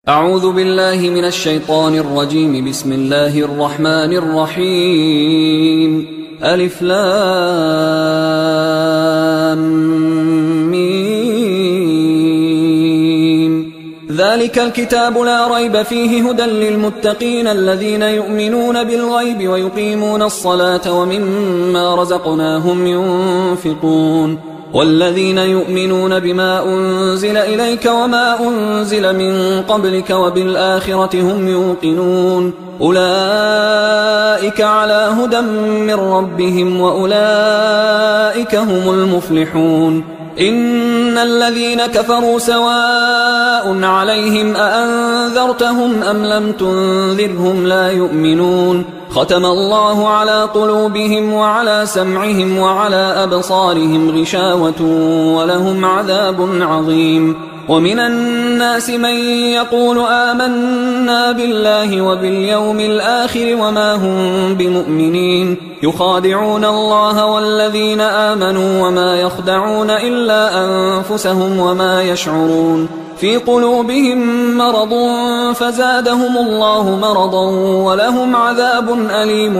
أعوذ بالله من الشيطان الرجيم. بسم الله الرحمن الرحيم. ألف لام ميم. ذلك الكتاب لا ريب فيه هدى للمتقين الذين يؤمنون بالغيب ويقيمون الصلاة ومما رزقناهم ينفقون والذين يؤمنون بما أنزل إليك وما أنزل من قبلك وبالآخرة هم يوقنون أولئك على هدى من ربهم وأولئك هم المفلحون. إن الذين كفروا سواء عليهم أأنذرتهم أم لم تنذرهم لا يؤمنون. ختم الله على قلوبهم وعلى سمعهم وعلى أبصارهم غشاوة ولهم عذاب عظيم. ومن الناس من يقول آمنا بالله وباليوم الآخر وما هم بمؤمنين يخادعون الله والذين آمنوا وما يخدعون إلا أنفسهم وما يشعرون. في قلوبهم مرض فزادهم الله مرضا ولهم عذاب أليم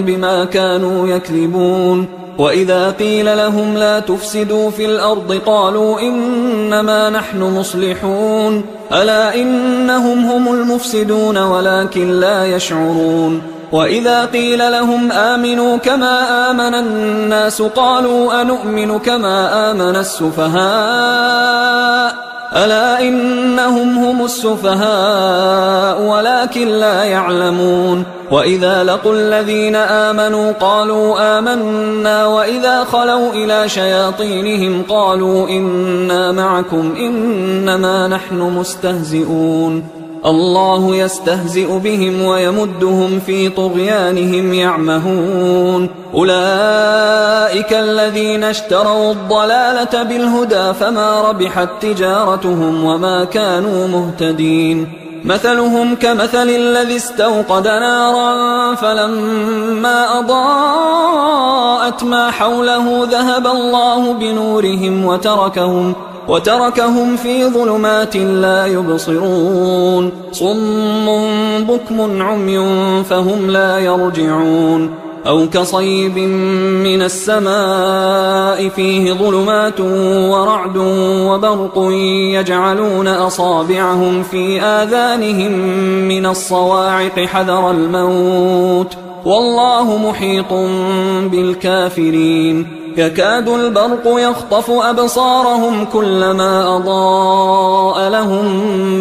بما كانوا يكذبون. وإذا قيل لهم لا تفسدوا في الأرض قالوا إنما نحن مصلحون ألا إنهم هم المفسدون ولكن لا يشعرون. وإذا قيل لهم آمنوا كما آمن الناس قالوا أنؤمن كما آمن السفهاء ألا إنهم هم السفهاء ولكن لا يعلمون. وإذا لقوا الذين آمنوا قالوا آمنا وإذا خلوا إلى شياطينهم قالوا إنا معكم إنما نحن مستهزئون. الله يستهزئ بهم ويمدهم في طغيانهم يعمهون. أولئك الذين اشتروا الضلالة بالهدى فما ربحت تجارتهم وما كانوا مهتدين. مثلهم كمثل الذي استوقد نارا فلما أضاءت ما حوله ذهب الله بنورهم وتركهم في ظلمات لا يبصرون. صم بكم عمي فهم لا يرجعون. أو كصيب من السماء فيه ظلمات ورعد وبرق يجعلون أصابعهم في آذانهم من الصواعق حذر الموت والله محيط بالكافرين. يكاد البرق يخطف أبصارهم كلما أضاء لهم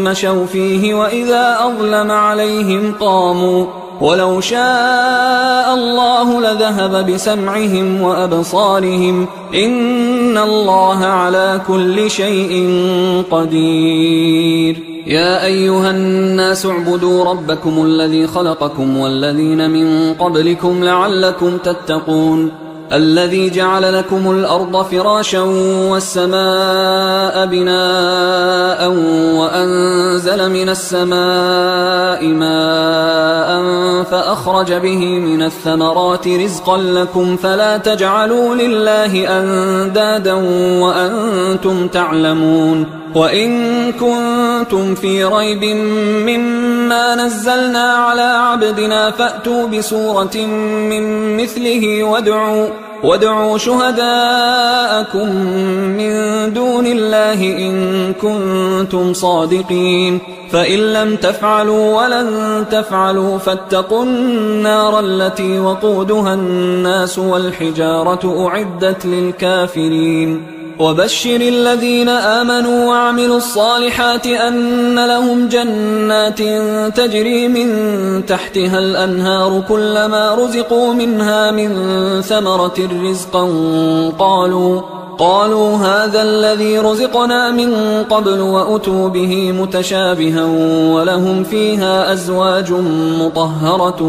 مشوا فيه وإذا أظلم عليهم قاموا ولو شاء الله لذهب بسمعهم وأبصارهم إن الله على كل شيء قدير. يا أيها الناس اعبدوا ربكم الذي خلقكم والذين من قبلكم لعلكم تتقون. الذي جعل لكم الأرض فراشا والسماء بناء وأنزل من السماء ماء فأخرج به من الثمرات رزقا لكم فلا تجعلوا لله أندادا وأنتم تعلمون. وإن كنتم في ريب مما نزلنا على عبدنا فأتوا بسورة من مثله وادعوا شهداءكم من دون الله إن كنتم صادقين. فإن لم تفعلوا ولن تفعلوا فاتقوا النار التي وقودها الناس والحجارة أعدت للكافرين. وبشر الذين آمنوا وعملوا الصالحات أن لهم جنات تجري من تحتها الأنهار كلما رزقوا منها من ثمرة رزقا قالوا هذا الذي رزقنا من قبل وأتوا به متشابها ولهم فيها أزواج مطهرة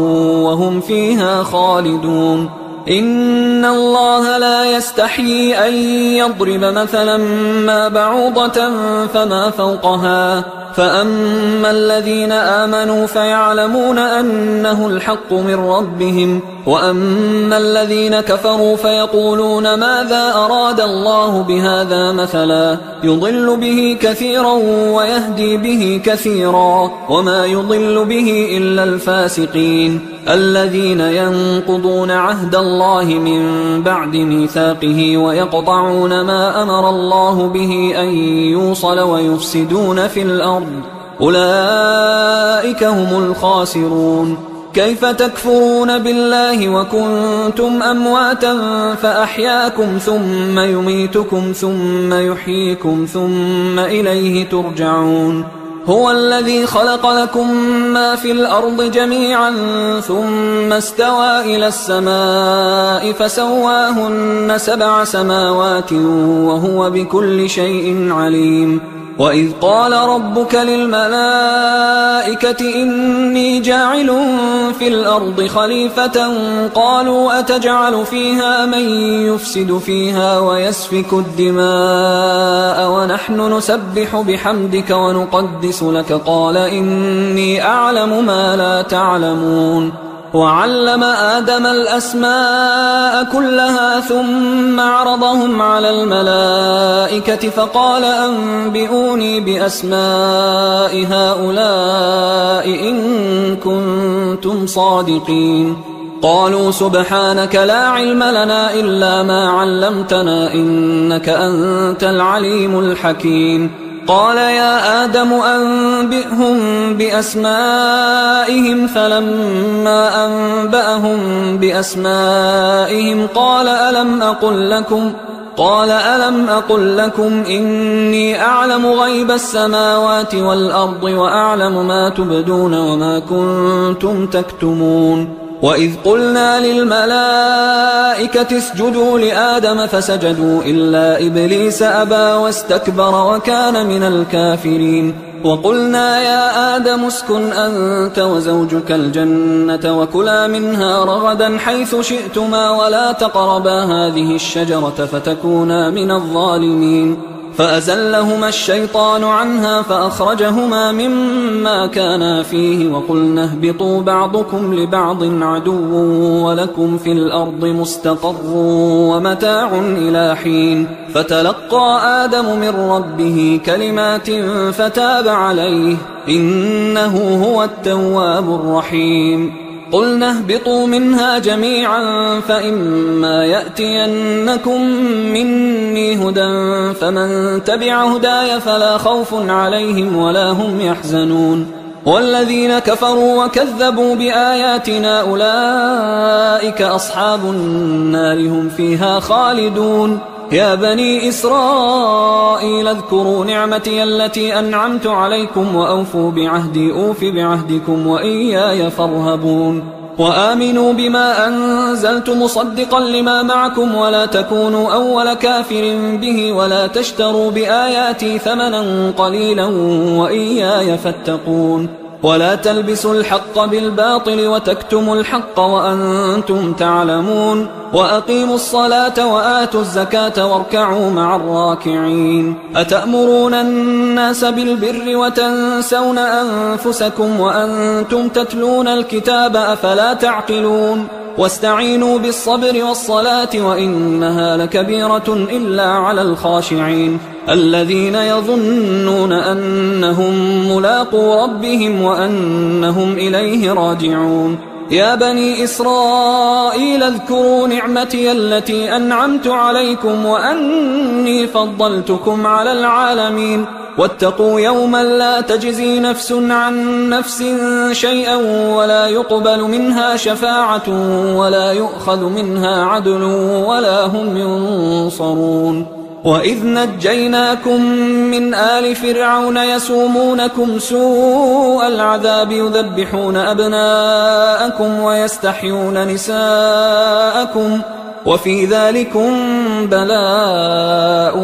وهم فيها خالدون. إن الله لا يستحيي أن يضرب مثلا ما بعوضة فما فوقها فأما الذين آمنوا فيعلمون أنه الحق من ربهم، وأما الذين كفروا فيقولون ماذا أراد الله بهذا مثلا يضل به كثيرا ويهدي به كثيرا وما يضل به إلا الفاسقين الذين ينقضون عهد الله من بعد ميثاقه ويقطعون ما أمر الله به أن يوصل ويفسدون في الأرض أولئك هم الخاسرون. كيف تكفرون بالله وكنتم أمواتا فأحياكم ثم يميتكم ثم يحييكم ثم إليه ترجعون. هو الذي خلق لكم ما في الأرض جميعا ثم استوى إلى السماء فسواهن 7 سماوات وهو بكل شيء عليم. وإذ قال ربك للملائكة إني جاعل في الأرض خليفة قالوا أتجعل فيها من يفسد فيها ويسفك الدماء ونحن نسبح بحمدك ونقدس لك قال إني أعلم ما لا تعلمون. وعلم آدم الأسماء كلها ثم عرضهم على الملائكة فقال أنبئوني بأسماء هؤلاء إن كنتم صادقين. قالوا سبحانك لا علم لنا إلا ما علمتنا إنك أنت العليم الحكيم. قال يا آدم أنبئهم بأسمائهم فلما أنبأهم بأسمائهم قال ألم أقل لكم إني أعلم غيب السماوات والأرض وأعلم ما تبدون وما كنتم تكتمون. وإذ قلنا للملائكة اسجدوا لآدم فسجدوا إلا إبليس أبى واستكبر وكان من الكافرين. وقلنا يا آدم اسكن أنت وزوجك الجنة وكلا منها رغدا حيث شئتما ولا تقربا هذه الشجرة فتكونا من الظالمين. فأزلهما الشيطان عنها فأخرجهما مما كانا فيه وقلنا اهبطوا بعضكم لبعض عدو ولكم في الأرض مستقر ومتاع إلى حين. فتلقى آدم من ربه كلمات فتاب عليه إنه هو التواب الرحيم. قلنا اهبطوا منها جميعا فإما يأتينكم مني هدى فمن تبع هداي فلا خوف عليهم ولا هم يحزنون. والذين كفروا وكذبوا بآياتنا أولئك أصحاب النار هم فيها خالدون. يا بني إسرائيل اذكروا نعمتي التي أنعمت عليكم وأوفوا بعهدي أوف بعهدكم وإياي فارهبون. وآمنوا بما أنزلت مصدقا لما معكم ولا تكونوا أول كافر به ولا تشتروا بآياتي ثمنا قليلا وإياي فاتقون. ولا تلبسوا الحق بالباطل وتكتموا الحق وأنتم تعلمون. وأقيموا الصلاة وآتوا الزكاة واركعوا مع الراكعين. أتأمرون الناس بالبر وتنسون أنفسكم وأنتم تتلون الكتاب أفلا تعقلون. واستعينوا بالصبر والصلاة وإنها لكبيرة إلا على الخاشعين الذين يظنون أنهم ملاقو ربهم وأنهم إليه راجعون. يا بني إسرائيل اذكروا نعمتي التي أنعمت عليكم وأني فضلتكم على العالمين. واتقوا يوما لا تجزي نفس عن نفس شيئا ولا يقبل منها شفاعة ولا يؤخذ منها عدل ولا هم ينصرون. وإذ نجيناكم من آل فرعون يسومونكم سوء العذاب يذبحون أبناءكم ويستحيون نساءكم وفي ذلكم بلاء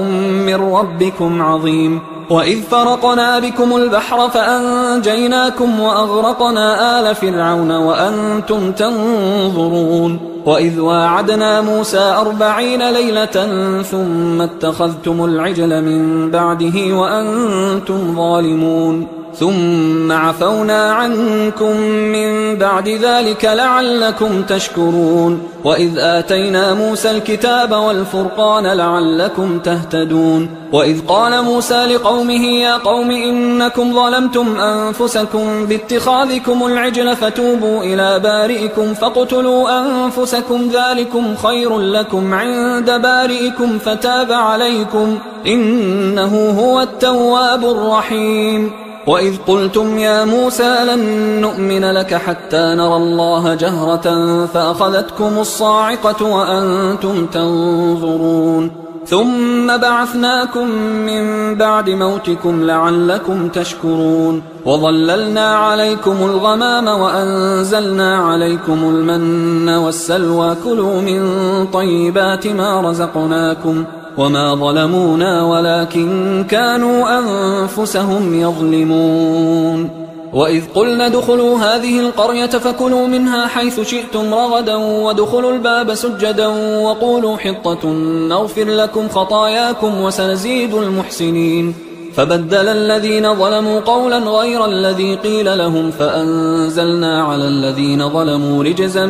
من ربكم عظيم. وإذ فرقنا بكم البحر فأنجيناكم وأغرقنا آل فرعون وأنتم تنظرون. وإذ واعدنا موسى 40 ليلة ثم اتخذتم العجل من بعده وأنتم ظالمون. ثم عفونا عنكم من بعد ذلك لعلكم تشكرون وإذ آتينا موسى الكتاب والفرقان لعلكم تهتدون وإذ قال موسى لقومه يا قوم إنكم ظلمتم أنفسكم باتخاذكم العجل فتوبوا إلى بارئكم فاقتلوا أنفسكم ذلكم خير لكم عند بارئكم فتاب عليكم إنه هو التواب الرحيم وإذ قلتم يا موسى لن نؤمن لك حتى نرى الله جهرة فأخذتكم الصاعقة وأنتم تنظرون ثم بعثناكم من بعد موتكم لعلكم تشكرون وظللنا عليكم الغمام وأنزلنا عليكم المن والسلوى كلوا من طيبات ما رزقناكم وما ظلمونا ولكن كانوا أنفسهم يظلمون وإذ قلنا ادخلوا هذه القرية فكلوا منها حيث شئتم رغدا وادخلوا الباب سجدا وقولوا حطة نغفر لكم خطاياكم وسنزيد المحسنين فبدل الذين ظلموا قولا غير الذي قيل لهم فأنزلنا على الذين ظلموا رجزا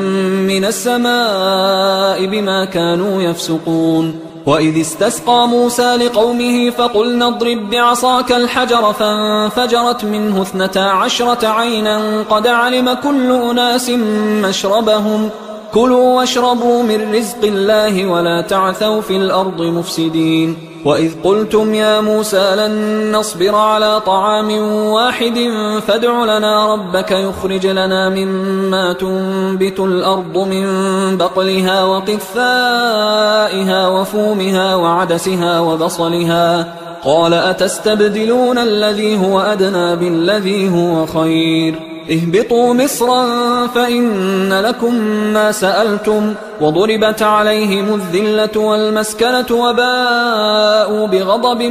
من السماء بما كانوا يفسقون وإذ استسقى موسى لقومه فقلنا اضرب بعصاك الحجر فانفجرت منه 12 عينا قد علم كل أناس مشربهم كلوا واشربوا من رزق الله ولا تعثوا في الأرض مفسدين وإذ قلتم يا موسى لن نصبر على طعام واحد فادع لنا ربك يخرج لنا مما تنبت الأرض من بقلها وقثائها وفومها وعدسها وبصلها قال أتستبدلون الذي هو أدنى بالذي هو خير اهبطوا مصرا فإن لكم ما سألتم وضربت عليهم الذلة والمسكنة وباءوا بغضب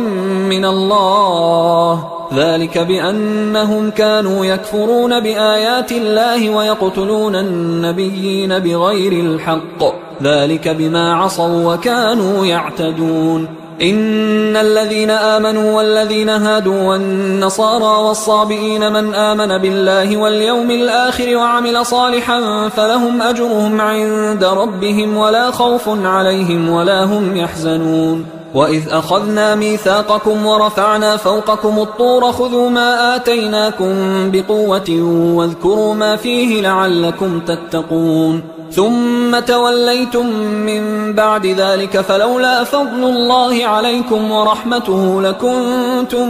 من الله ذلك بأنهم كانوا يكفرون بآيات الله ويقتلون النبيين بغير الحق ذلك بما عصوا وكانوا يعتدون إن الذين آمنوا والذين هادوا والنصارى والصابئين من آمن بالله واليوم الآخر وعمل صالحا فلهم أجرهم عند ربهم ولا خوف عليهم ولا هم يحزنون وإذ أخذنا ميثاقكم ورفعنا فوقكم الطور خذوا ما آتيناكم بقوة واذكروا ما فيه لعلكم تتقون ثم توليتم من بعد ذلك فلولا فضل الله عليكم ورحمته لكنتم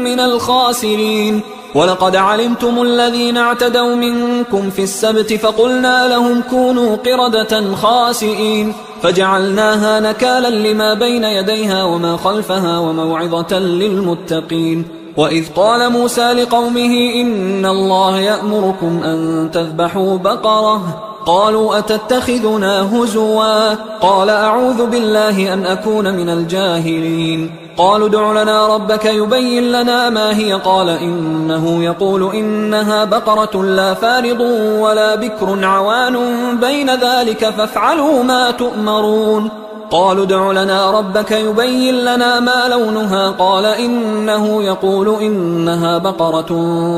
من الخاسرين ولقد علمتم الذين اعتدوا منكم في السبت فقلنا لهم كونوا قردة خاسئين فجعلناها نكالا لما بين يديها وما خلفها وموعظة للمتقين وإذ قال موسى لقومه إن الله يأمركم أن تذبحوا بقرة قالوا أتتخذنا هزوا قال أعوذ بالله أن أكون من الجاهلين قالوا ادع لنا ربك يبين لنا ما هي قال إنه يقول إنها بقرة لا فارض ولا بكر عوان بين ذلك فافعلوا ما تؤمرون قالوا ادع لنا ربك يبين لنا ما لونها قال إنه يقول إنها بقرة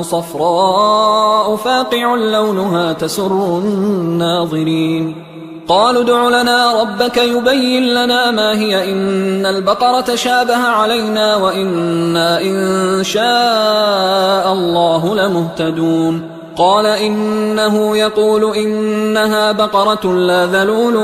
صفراء فاقع لونها تسر الناظرين قالوا ادع لنا ربك يبين لنا ما هي إن البقرة شابه علينا وإنا إن شاء الله لمهتدون قال إنه يقول إنها بقرة لا ذلول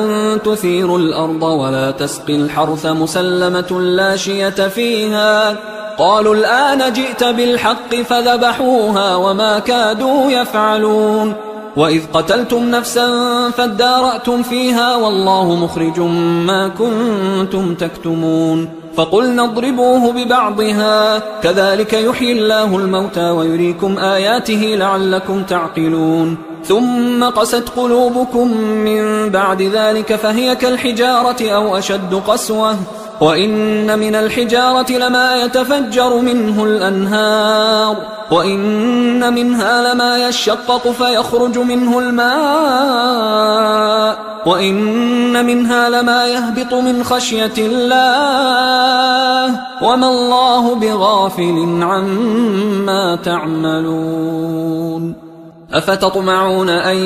تثير الأرض ولا تسقي الحرث مسلمة لا شية فيها قالوا الآن جئت بالحق فذبحوها وما كادوا يفعلون وإذ قتلتم نفسا فادارأتم فيها والله مخرج ما كنتم تكتمون فقلنا اضربوه ببعضها كذلك يحيي الله الموتى ويريكم آياته لعلكم تعقلون ثم قست قلوبكم من بعد ذلك فهي كالحجارة أو أشد قسوة وإن من الحجارة لما يتفجر منه الأنهار وإن منها لما يشقق فيخرج منه الماء وإن منها لما يهبط من خشية الله وما الله بغافل عما تعملون أفتطمعون أن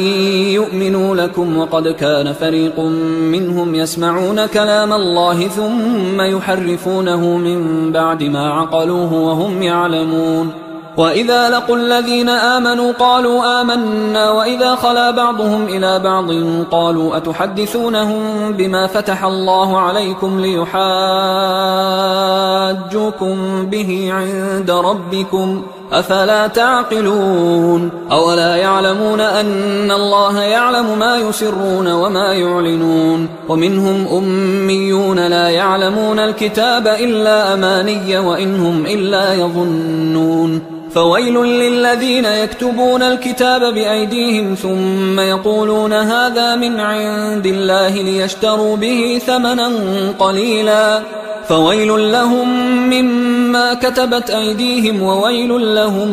يؤمنوا لكم وقد كان فريق منهم يسمعون كلام الله ثم يحرفونه من بعد ما عقلوه وهم يعلمون وإذا لقوا الذين آمنوا قالوا آمنا وإذا خلا بعضهم إلى بعض قالوا أتحدثونهم بما فتح الله عليكم ليحاجوكم به عند ربكم أفلا تعقلون أولا يعلمون أن الله يعلم ما يسرون وما يعلنون ومنهم أميون لا يعلمون الكتاب إلا أماني وإنهم إلا يظنون فويل للذين يكتبون الكتاب بأيديهم ثم يقولون هذا من عند الله ليشتروا به ثمنا قليلا فويل لهم مما كتبت أيديهم وويل لهم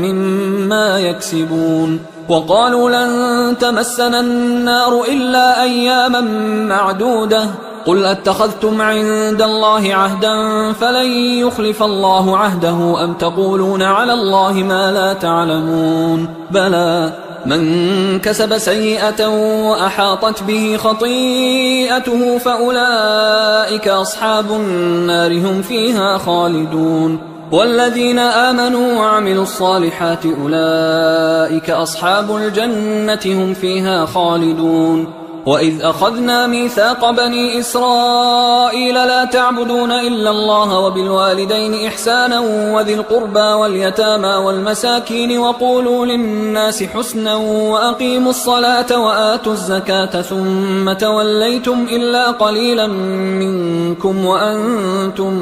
مما يكسبون وقالوا لن تمسنا النار إلا أياما معدودة قل أتخذتم عند الله عهدا فلن يخلف الله عهده أم تقولون على الله ما لا تعلمون بلى من كسب سيئة وأحاطت به خطيئته فأولئك أصحاب النار هم فيها خالدون والذين آمنوا وعملوا الصالحات أولئك أصحاب الجنة هم فيها خالدون وإذ أخذنا ميثاق بني إسرائيل لا تعبدون إلا الله وبالوالدين إحسانا وذي القربى واليتامى والمساكين وقولوا للناس حسنا وأقيموا الصلاة وآتوا الزكاة ثم توليتم إلا قليلا منكم وأنتم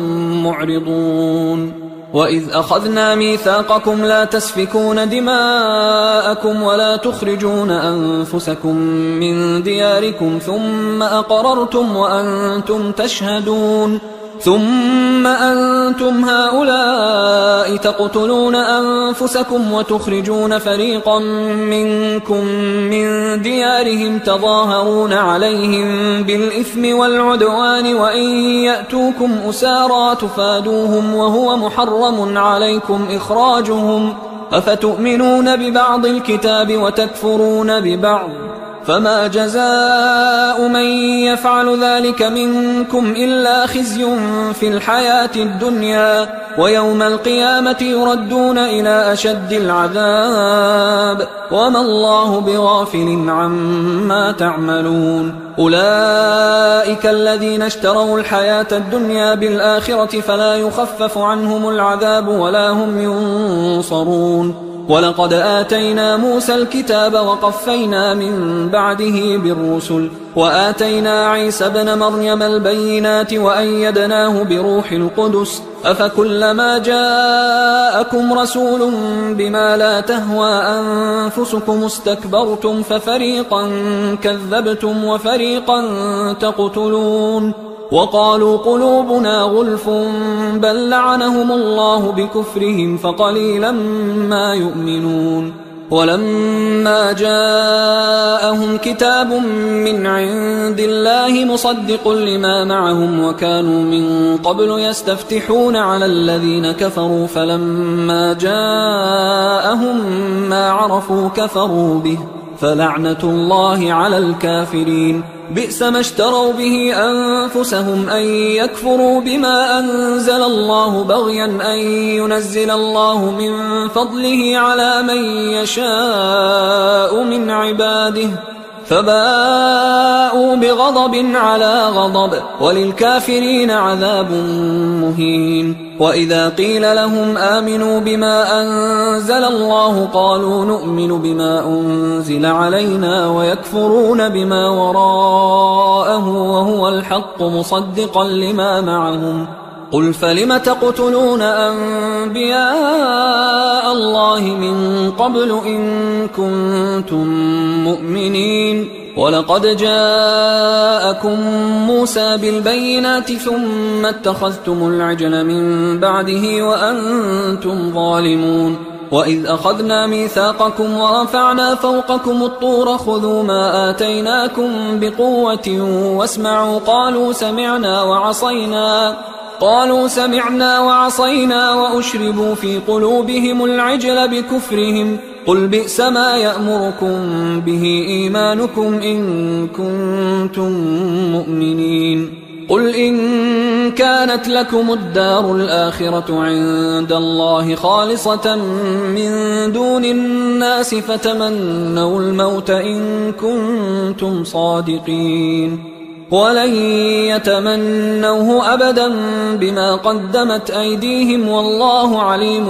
معرضون وإذ أخذنا ميثاقكم لا تسفكون دماءكم ولا تخرجون أنفسكم من دياركم ثم أقررتم وأنتم تشهدون ثم أنتم هؤلاء تقتلون أنفسكم وتخرجون فريقا منكم من ديارهم تظاهرون عليهم بالإثم والعدوان وإن يأتوكم أسارى تفادوهم وهو محرم عليكم إخراجهم أفتؤمنون ببعض الكتاب وتكفرون ببعض فما جزاء من يفعل ذلك منكم إلا خزي في الحياة الدنيا ويوم القيامة يردون إلى أشد العذاب وما الله بغافل عما تعملون أولئك الذين اشتروا الحياة الدنيا بالآخرة فلا يخفف عنهم العذاب ولا هم ينصرون ولقد آتينا موسى الكتاب وقفينا من بعده بالرسل وآتينا عيسى ابن مريم البينات وأيدناه بروح القدس أفكلما جاءكم رسول بما لا تهوى أنفسكم استكبرتم ففريقا كذبتم وفريقا تقتلون وقالوا قلوبنا غلف بل لعنهم الله بكفرهم فقليلا ما يؤمنون ولما جاءهم كتاب من عند الله مصدق لما معهم وكانوا من قبل يستفتحون على الذين كفروا فلما جاءهم ما عرفوا كفروا به فلعنة الله على الكافرين بئس ما اشتروا به أنفسهم أن يكفروا بما أنزل الله بغيا أن ينزل الله من فضله على من يشاء من عباده فباءوا بغضب على غضب وللكافرين عذاب مهين وإذا قيل لهم آمنوا بما أنزل الله قالوا نؤمن بما أنزل علينا ويكفرون بما وراءه وهو الحق مصدقا لما معهم قل فلم تقتلون أنبياء الله من قبل إن كنتم مؤمنين ولقد جاءكم موسى بالبينات ثم اتخذتم العجل من بعده وأنتم ظالمون وإذ أخذنا ميثاقكم ورفعنا فوقكم الطور خذوا ما آتيناكم بقوة واسمعوا قالوا سمعنا وعصينا وأشربوا في قلوبهم العجل بكفرهم قل بئس ما يأمركم به إيمانكم إن كنتم مؤمنين قل إن كانت لكم الدار الآخرة عند الله خالصة من دون الناس فتمنوا الموت إن كنتم صادقين ولن يتمنوه أبدا بما قدمت أيديهم والله عليم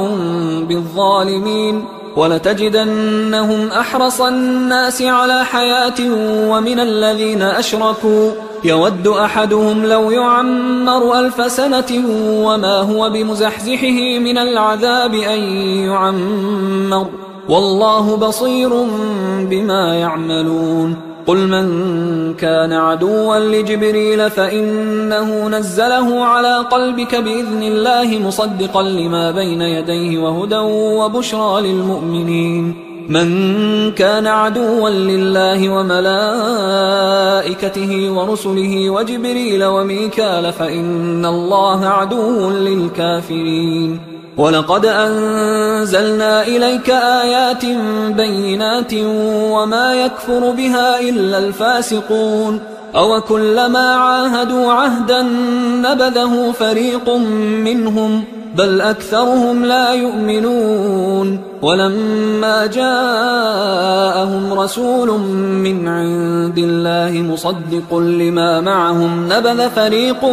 بالظالمين ولتجدنهم أحرص الناس على حياة ومن الذين أشركوا يود أحدهم لو يعمر 1000 سنة وما هو بمزحزحه من العذاب أن يعمر والله بصير بما يعملون قل من كان عدوا لجبريل فإنه نزله على قلبك بإذن الله مصدقا لما بين يديه وهدى وبشرى للمؤمنين من كان عدوا لله وملائكته ورسله وجبريل وميكال فإن الله عدو للكافرين ولقد أنزلنا إليك آيات بينات وما يكفر بها إلا الفاسقون أو كلما عاهدوا عهدا نبذه فريق منهم بل أكثرهم لا يؤمنون ولما جاءهم رسول من عند الله مصدق لما معهم نبذ فريق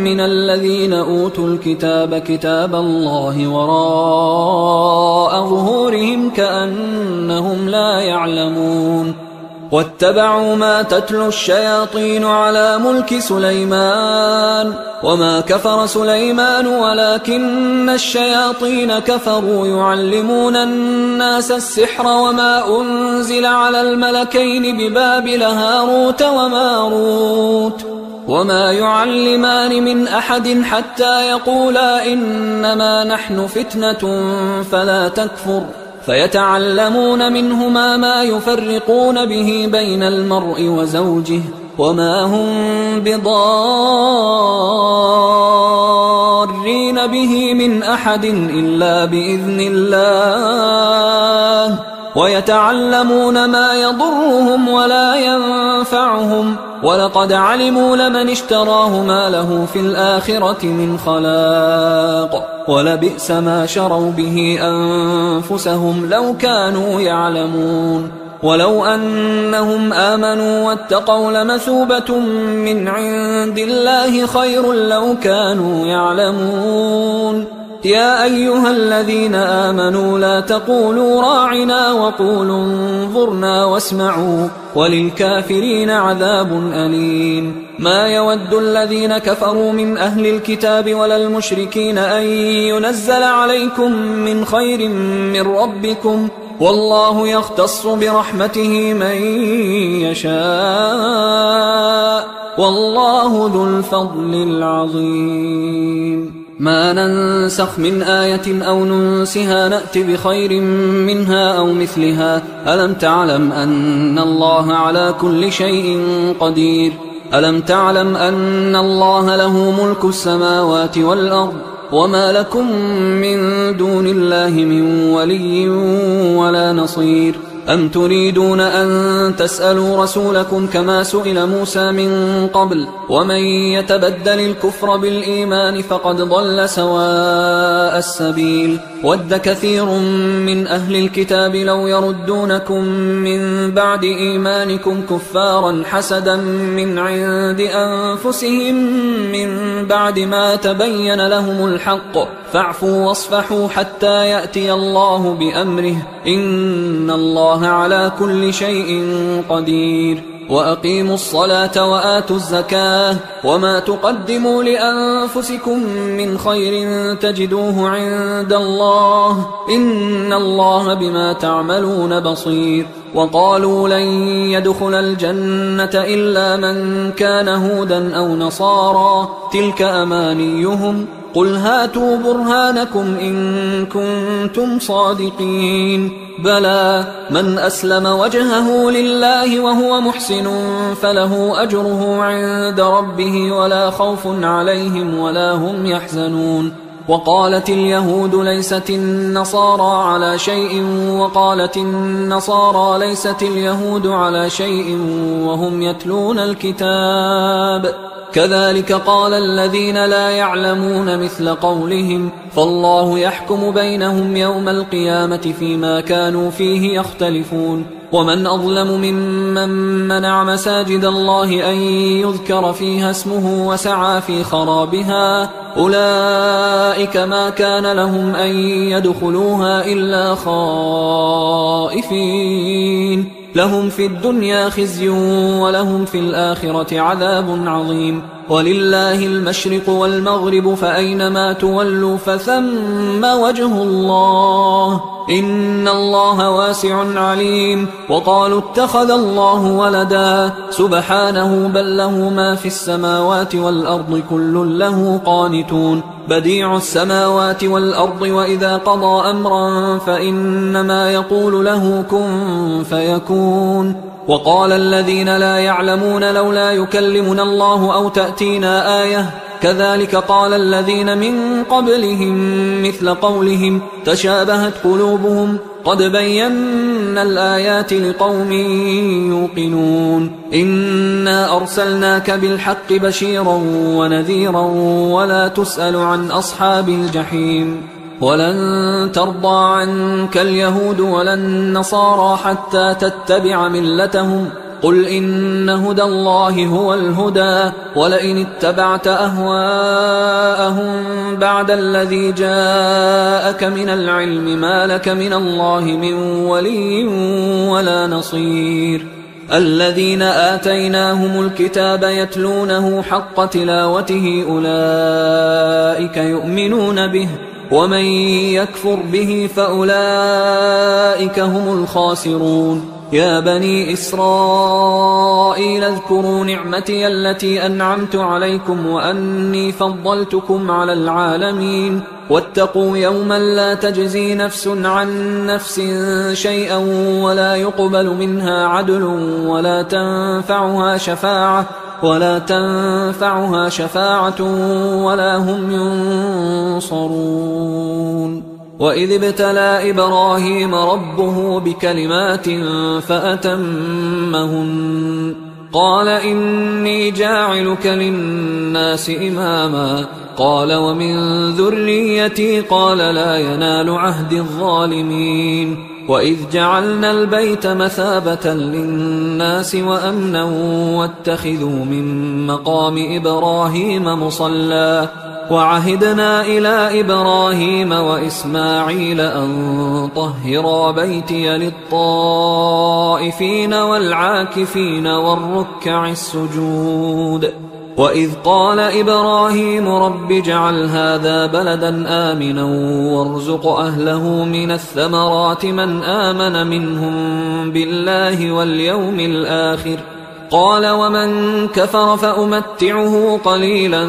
من الذين أوتوا الكتاب كتاب الله وراء ظهورهم كأنهم لا يعلمون واتبعوا ما تتلو الشياطين على ملك سليمان وما كفر سليمان ولكن الشياطين كفروا يعلمون الناس السحر وما أنزل على الملكين ببابل هاروت وماروت وما يعلمان من أحد حتى يقولا إنما نحن فتنة فلا تكفر فيتعلمون منهما ما يفرقون به بين المرء وزوجه وما هم بضارين به من أحد إلا بإذن الله ويتعلمون ما يضرهم ولا ينفعهم ولقد علموا لمن اشتراه ما له في الآخرة من خلاق ولبئس ما شروا به أنفسهم لو كانوا يعلمون ولو أنهم آمنوا واتقوا لمثوبة من عند الله خير لو كانوا يعلمون يا أيها الذين آمنوا لا تقولوا راعنا وقولوا انظرنا واسمعوا وللكافرين عذاب أليم ما يود الذين كفروا من أهل الكتاب ولا المشركين أن ينزل عليكم من خير من ربكم والله يختص برحمته من يشاء والله ذو الفضل العظيم ما ننسخ من آية أو ننسها نأت بخير منها أو مثلها ألم تعلم أن الله على كل شيء قدير ألم تعلم أن الله له ملك السماوات والأرض وما لكم من دون الله من ولي ولا نصير أم تريدون أن تسألوا رسولكم كما سئل موسى من قبل ومن يتبدل الكفر بالإيمان فقد ضل سواء السبيل ود كثير من أهل الكتاب لو يردونكم من بعد إيمانكم كفارا حسدا من عند أنفسهم من بعد ما تبين لهم الحق فاعفوا واصفحوا حتى يأتي الله بأمره إن الله على كل شيء قدير وأقيموا الصلاة وآتوا الزكاة وما تقدموا لأنفسكم من خير تجدوه عند الله إن الله بما تعملون بصير. وقالوا لن يدخل الجنة إلا من كان هودا أو نصارى تلك أمانيهم قل هاتوا برهانكم إن كنتم صادقين بلى من أسلم وجهه لله وهو محسن فله أجره عند ربه ولا خوف عليهم ولا هم يحزنون. وقالت اليهود ليست النصارى على شيء وقالت النصارى ليست اليهود على شيء وهم يتلون الكتاب كذلك قال الذين لا يعلمون مثل قولهم فالله يحكم بينهم يوم القيامة فيما كانوا فيه يختلفون. ومن أظلم ممن منع مساجد الله أن يذكر فيها اسمه وسعى في خرابها أولئك ما كان لهم أن يدخلوها إلا خائفين لهم في الدنيا خزي ولهم في الآخرة عذاب عظيم. ولله المشرق والمغرب فأينما تولوا فثم وجه الله إن الله واسع عليم. وقالوا اتخذ الله ولدا سبحانه بل له ما في السماوات والأرض كل له قانتون بديع السماوات والأرض وإذا قضى أمرا فإنما يقول له كن فيكون. وقال الذين لا يعلمون لولا يكلمنا الله أو تأتينا آية كذلك قال الذين من قبلهم مثل قولهم تشابهت قلوبهم قد بينا الآيات لقوم يوقنون. إنا أرسلناك بالحق بشيرا ونذيرا ولا تسأل عن أصحاب الجحيم. ولن ترضى عنك اليهود ولا النصارى حتى تتبع ملتهم قل إن هدى الله هو الهدى ولئن اتبعت أهواءهم بعد الذي جاءك من العلم ما لك من الله من ولي ولا نصير. الذين آتيناهم الكتاب يتلونه حق تلاوته أولئك يؤمنون به ومن يكفر به فأولئك هم الخاسرون. يا بني إسرائيل اذكروا نعمتي التي أنعمت عليكم وأني فضلتكم على العالمين واتقوا يوما لا تجزي نفس عن نفس شيئا ولا يقبل منها عدل ولا تنفعها شفاعة ولا هم ينصرون. وإذ ابتلى إبراهيم ربه بكلمات فأتمهن قال إني جاعلك للناس إماما قال ومن ذريتي قال لا ينال عهد الظالمين. وإذ جعلنا البيت مثابة للناس وأمنا واتخذوا من مقام إبراهيم مصلى وعهدنا إلى إبراهيم وإسماعيل أن طهرا بيتي للطائفين والعاكفين والركع السجود. وإذ قال إبراهيم رب اجعل هذا بلدا آمنا وارزق أهله من الثمرات من آمن منهم بالله واليوم الآخر قال ومن كفر فأمتعه قليلا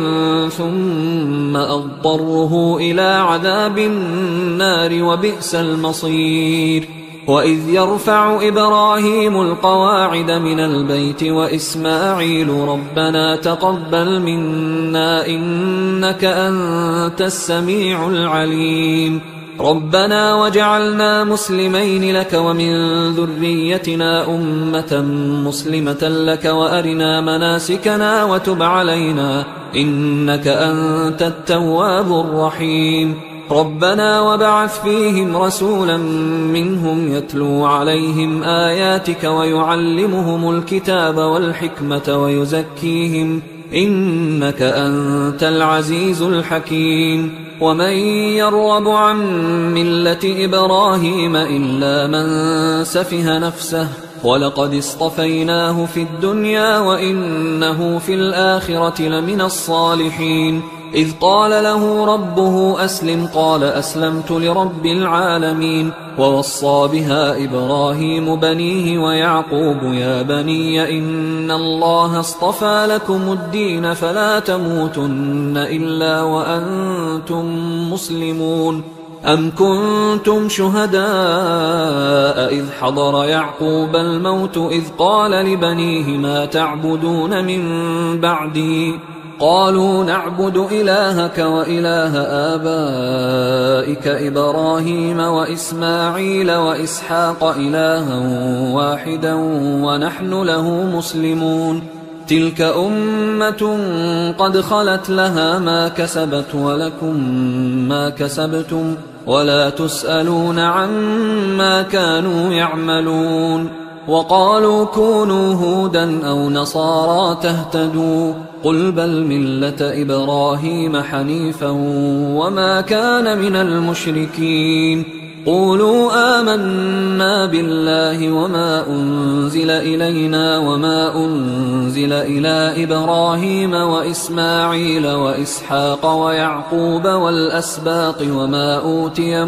ثم أضطره إلى عذاب النار وبئس المصير. وإذ يرفع إبراهيم القواعد من البيت وإسماعيل ربنا تقبل منا إنك أنت السميع العليم ربنا وجعلنا مسلمين لك ومن ذريتنا أمة مسلمة لك وأرنا مناسكنا وتب علينا إنك أنت التواب الرحيم ربنا وابعث فيهم رسولا منهم يتلو عليهم آياتك ويعلمهم الكتاب والحكمة ويزكيهم إنك أنت العزيز الحكيم. ومن يرغب عن ملة إبراهيم إلا من سفه نفسه ولقد اصطفيناه في الدنيا وإنه في الآخرة لمن الصالحين. إذ قال له ربه أسلم قال أسلمت لرب العالمين. ووصى بها إبراهيم بنيه ويعقوب يا بني إن الله اصطفى لكم الدين فلا تموتن إلا وأنتم مسلمون. أم كنتم شهداء إذ حضر يعقوب الموت إذ قال لبنيه ما تعبدون من بعدي قالوا نعبد إلهك وإله آبائك إبراهيم وإسماعيل وإسحاق إلها واحدا ونحن له مسلمون. تلك أمة قد خلت لها ما كسبت ولكم ما كسبتم ولا تسألون عما كانوا يعملون. وقالوا كونوا هودا أو نصارى تهتدوا قل بل ملة إبراهيم حنيفا وما كان من المشركين. قولوا آمنا بالله وما أنزل إلينا وما أنزل إلى إبراهيم وإسماعيل وإسحاق ويعقوب والأسباط وما أوتي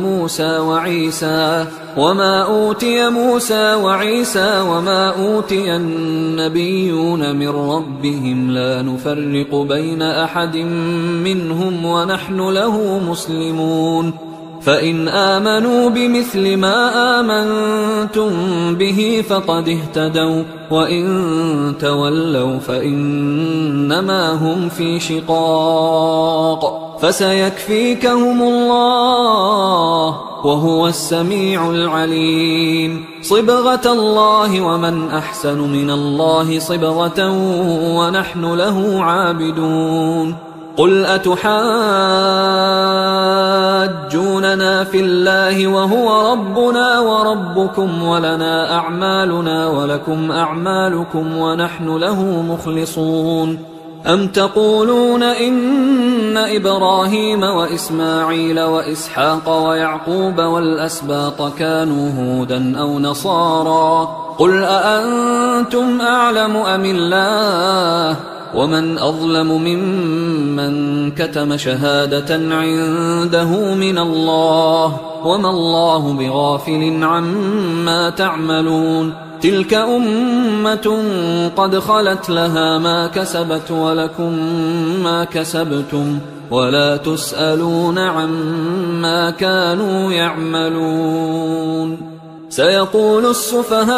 موسى وعيسى وما أوتي النبيون من ربهم لا نفرق بين أحد منهم ونحن له مسلمون. فإن آمنوا بمثل ما آمنتم به فقد اهتدوا وإن تولوا فإنما هم في شقاق فسيكفيكهم الله وهو السميع العليم. صبغة الله ومن أحسن من الله صبغة ونحن له عابدون. قل أتحاجوننا في الله وهو ربنا وربكم ولنا أعمالنا ولكم أعمالكم ونحن له مخلصون. أم تقولون إن إبراهيم وإسماعيل وإسحاق ويعقوب والأسباط كانوا هودا أو نصارى قل أأنتم أعلم أم الله ومن أظلم ممن كتم شهادة عنده من الله وما الله بغافل عما تعملون. تلك أمة قد خلت لها ما كسبت ولكم ما كسبتم ولا تسألون عما كانوا يعملون. سيقول السفهاء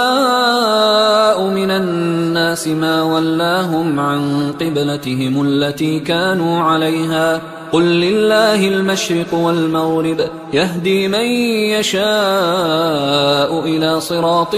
من الناس ما ولاهم عن قبلتهم التي كانوا عليها قل لله المشرق والمغرب يهدي من يشاء إلى صراط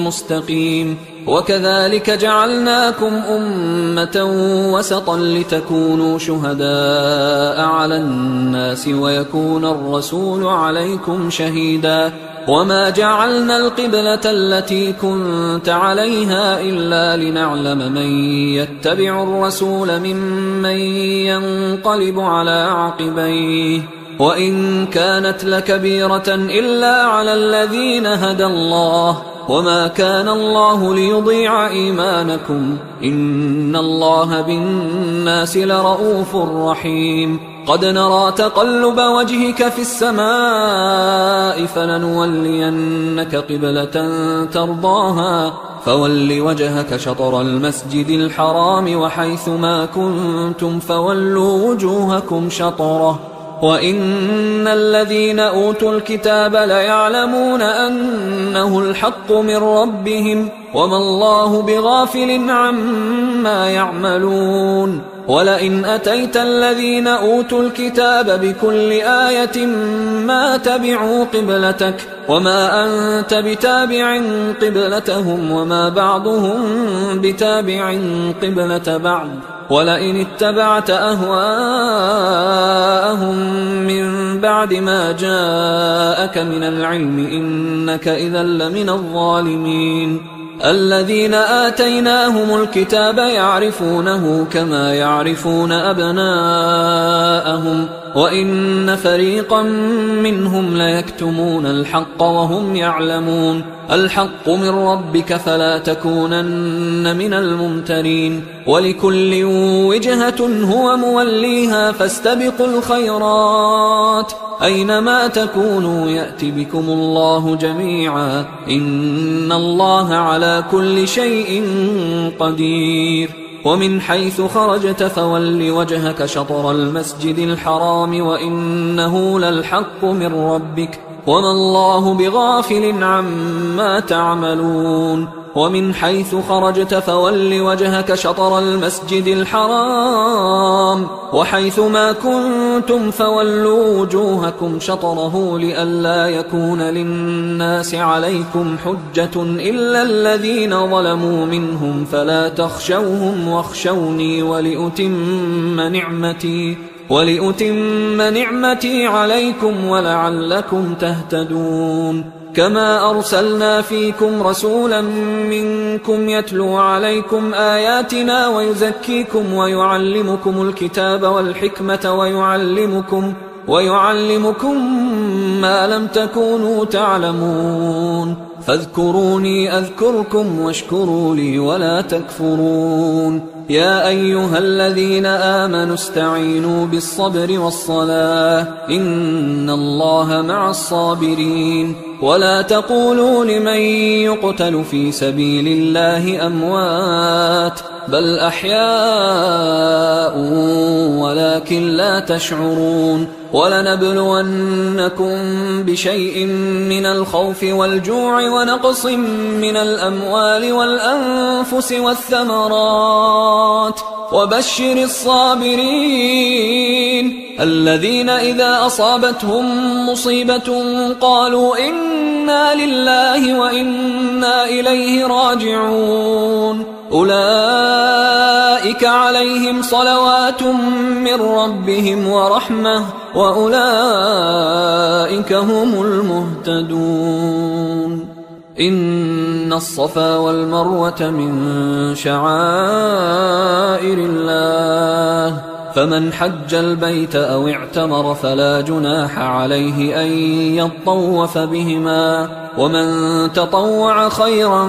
مستقيم. وكذلك جعلناكم أمة وسطا لتكونوا شهداء على الناس ويكون الرسول عليكم شهيدا. وما جعلنا القبلة التي كنت عليها إلا لنعلم من يتبع الرسول ممن ينقلب على عقبيه وإن كانت لكبيرة إلا على الذين هدى الله وما كان الله ليضيع إيمانكم إن الله بالناس لرؤوف رحيم. قد نرى تقلب وجهك في السماء فلنولينك قبلة ترضاها فول وجهك شطر المسجد الحرام وحيث ما كنتم فولوا وجوهكم شطره وإن الذين أوتوا الكتاب ليعلمون أنه الحق من ربهم وما الله بغافل عما يعملون. ولئن أتيت الذين أوتوا الكتاب بكل آية ما تبعوا قبلتك وما أنت بتابع قبلتهم وما بعضهم بتابع قبلة بعض ولئن اتبعت أهواءهم من بعد ما جاءك من العلم إنك إذا لمن الظالمين. الذين آتيناهم الكتاب يعرفونه كما يعرفون أبناءهم وإن فريقا منهم ليكتمون الحق وهم يعلمون. الحق من ربك فلا تكونن من الممترين. ولكل وجهة هو موليها فاستبقوا الخيرات أينما تكونوا يأت بكم الله جميعا إن الله على كل شيء قدير. ومن حيث خرجت فول وجهك شطر المسجد الحرام وإنه للحق من ربك وما الله بغافل عما تعملون. ومن حيث خرجت فول وجهك شطر المسجد الحرام وحيث ما كنتم فولوا وجوهكم شطره لئلا يكون للناس عليكم حجة إلا الذين ظلموا منهم فلا تخشوهم واخشوني ولأتم نعمتي عليكم ولعلكم تهتدون. كما أرسلنا فيكم رسولا منكم يتلو عليكم آياتنا ويزكيكم ويعلمكم الكتاب والحكمة ويعلمكم ما لم تكونوا تعلمون. فاذكروني أذكركم واشكروا لي ولا تكفرون. يا أيها الذين آمنوا استعينوا بالصبر والصلاة إن الله مع الصابرين. ولا تقولوا لمن يقتل في سبيل الله أموات بل أحياء ولكن لا تشعرون. ولنبلونكم بشيء من الخوف والجوع ونقص من الأموال والأنفس والثمرات وبشر الصابرين الذين إذا أصابتهم مصيبة قالوا إنا لله وإنا إليه راجعون. أولئك عليهم صلوات من ربهم ورحمة وأولئك هم المهتدون. إن الصفا والمروة من شعائر الله فمن حج البيت أو اعتمر فلا جناح عليه أن يطوف بهما ومن تطوع خيرا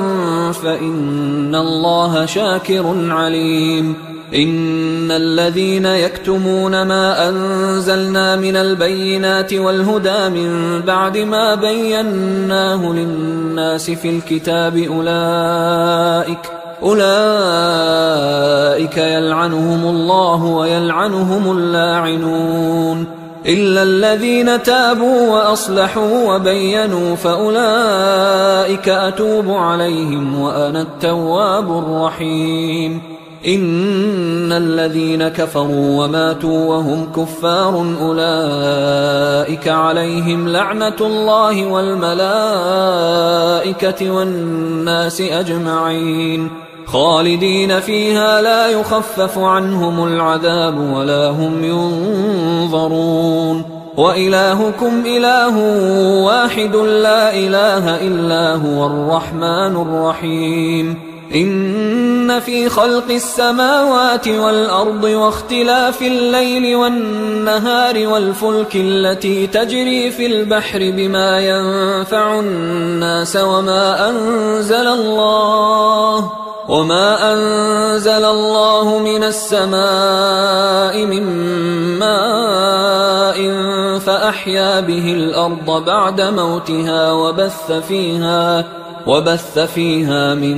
فإن الله شاكر عليم. إن الذين يكتمون ما أنزلنا من البينات والهدى من بعد ما بيناه للناس في الكتاب أولئك يلعنهم الله ويلعنهم اللاعنون إلا الذين تابوا وأصلحوا وبينوا فأولئك أتوب عليهم وأنا التواب الرحيم. إن الذين كفروا وماتوا وهم كفار أولئك عليهم لعنة الله والملائكة والناس أجمعين خالدين فيها لا يخفف عنهم العذاب ولا هم ينظرون. وإلهكم إله واحد لا إله إلا هو الرحمن الرحيم. إن في خلق السماوات والأرض واختلاف الليل والنهار والفلك التي تجري في البحر بما ينفع الناس وما أنزل الله من السماء من ماء فأحيا به الأرض بعد موتها وبث فيها من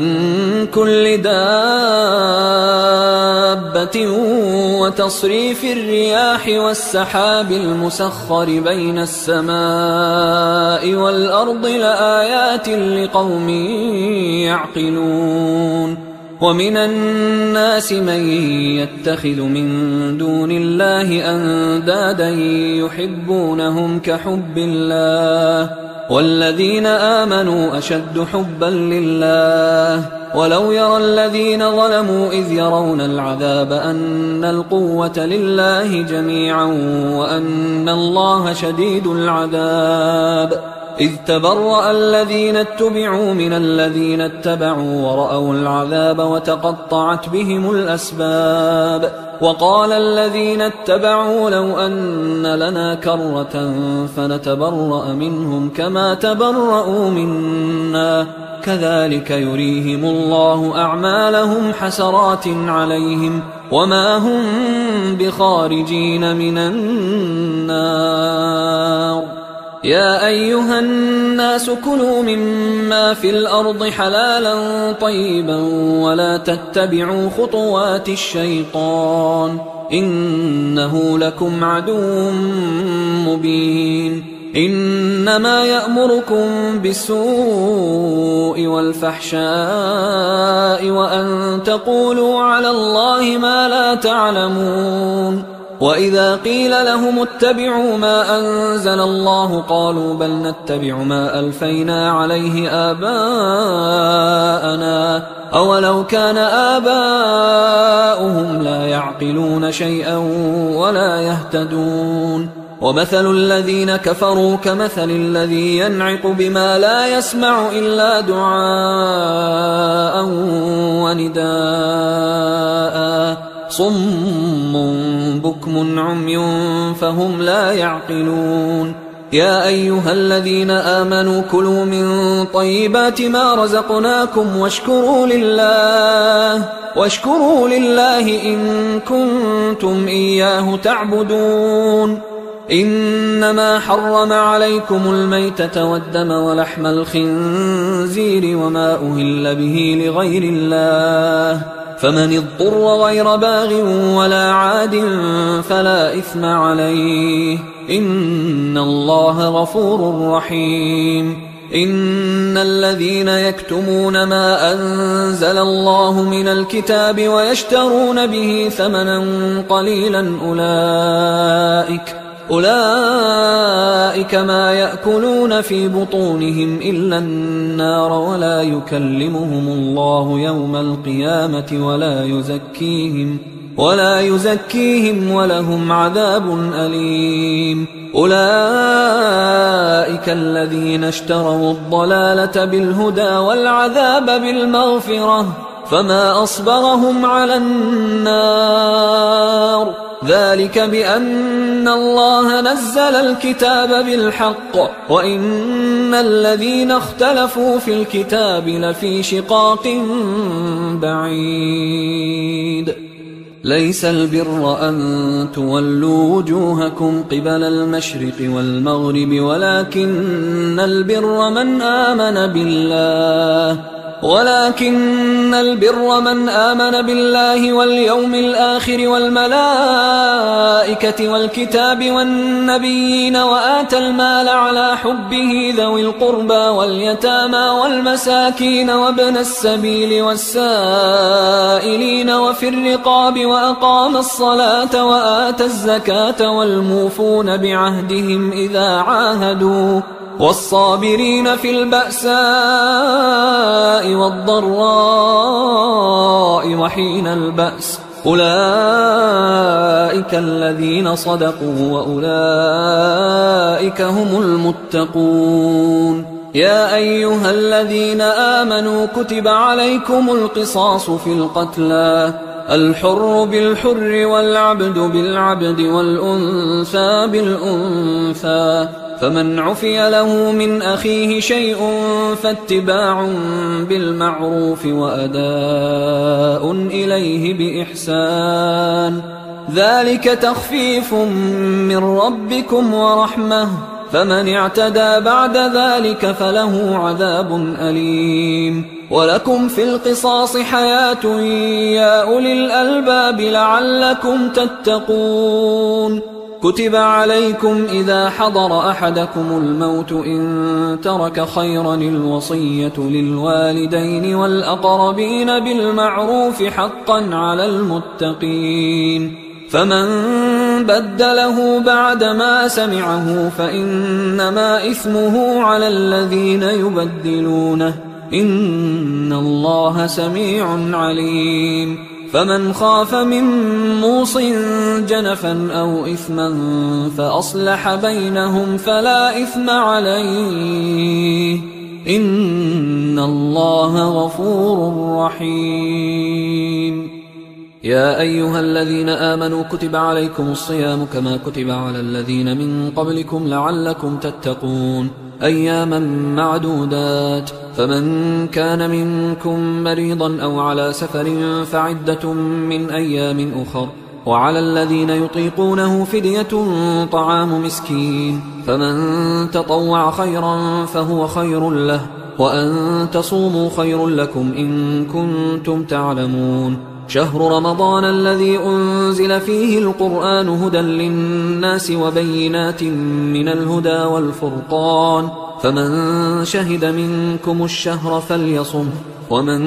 كل دابة وتصريف الرياح والسحاب المسخر بين السماء والأرض لآيات لقوم يعقلون. ومن الناس من يتخذ من دون الله أندادا يحبونهم كحب الله والذين آمنوا أشد حبا لله. ولو يرى الذين ظلموا إذ يرون العذاب أن القوة لله جميعا وأن الله شديد العذاب. إذ تبرأ الذين اتبعوا من الذين اتبعوا ورأوا العذاب وتقطعت بهم الأسباب وقال الذين اتبعوا لو أن لنا كرة فنتبرأ منهم كما تبرأوا منا كذلك يريهم الله أعمالهم حسرات عليهم وما هم بخارجين من النار. يا أيها الناس كلوا مما في الأرض حلالا طيبا ولا تتبعوا خطوات الشيطان إنه لكم عدو مبين. إنما يأمركم بالسوء والفحشاء وأن تقولوا على الله ما لا تعلمون. وإذا قيل لهم اتبعوا ما أنزل الله قالوا بل نتبع ما ألفينا عليه آباءنا أولو كان آباؤهم لا يعقلون شيئا ولا يهتدون. ومثل الذين كفروا كمثل الذي ينعق بما لا يسمع إلا دعاء ونداء صم بكم عمي فهم لا يعقلون. يا أيها الذين آمنوا كلوا من طيبات ما رزقناكم واشكروا لله إن كنتم إياه تعبدون. إنما حرم عليكم الميتة والدم ولحم الخنزير وما أهل به لغير الله فمن اضطر غير باغ ولا عاد فلا إثم عليه إن الله غفور رحيم. إن الذين يكتمون ما أنزل الله من الكتاب ويشترون به ثمنا قليلا أولئك ما يأكلون في بطونهم إلا النار ولا يكلمهم الله يوم القيامة ولا يزكيهم ولهم عذاب أليم. أولئك الذين اشتروا الضلالة بالهدى والعذاب بالمغفرة فما أصبرهم على النار ذلك بأن الله نزل الكتاب بالحق وإن الذين اختلفوا في الكتاب لفي شقاق بعيد. ليس البر أن تولوا وجوهكم قبل المشرق والمغرب ولكن البر من آمن بالله واليوم الآخر والملائكة والكتاب والنبيين وآتى المال على حبه ذوي القربى واليتامى والمساكين وابن السبيل والسائلين وفي الرقاب وأقام الصلاة وآتى الزكاة والموفون بعهدهم إذا عاهدوا والصابرين في البأساء والضراء وحين البأس أولئك الذين صدقوا وأولئك هم المتقون. يا أيها الذين آمنوا كتب عليكم القصاص في القتلى الحر بالحر والعبد بالعبد والأنثى بالأنثى فمن عفي له من أخيه شيء فاتباع بالمعروف وأداء إليه بإحسان ذلك تخفيف من ربكم ورحمة فمن اعتدى بعد ذلك فله عذاب أليم. ولكم في القصاص حياة يا أولي الألباب لعلكم تتقون. كتب عليكم إذا حضر أحدكم الموت إن ترك خيرا الوصية للوالدين والأقربين بالمعروف حقا على المتقين فمن بدله بعدما سمعه فإنما إثمه على الذين يبدلونه إن الله سميع عليم. فمن خاف من موص جنفا أو إثما فأصلح بينهم فلا إثم عليه إن الله غفور رحيم. يا أيها الذين آمنوا كتب عليكم الصيام كما كتب على الذين من قبلكم لعلكم تتقون أياما معدودات، فمن كان منكم مريضا أو على سفر فعدة من أيام أخر، وعلى الذين يطيقونه فدية طعام مسكين، فمن تطوع خيرا فهو خير له، وأن تصوموا خير لكم إن كنتم تعلمون. شهر رمضان الذي أنزل فيه القرآن هدى للناس وبينات من الهدى والفرقان، فمن شهد منكم الشهر فليصم، ومن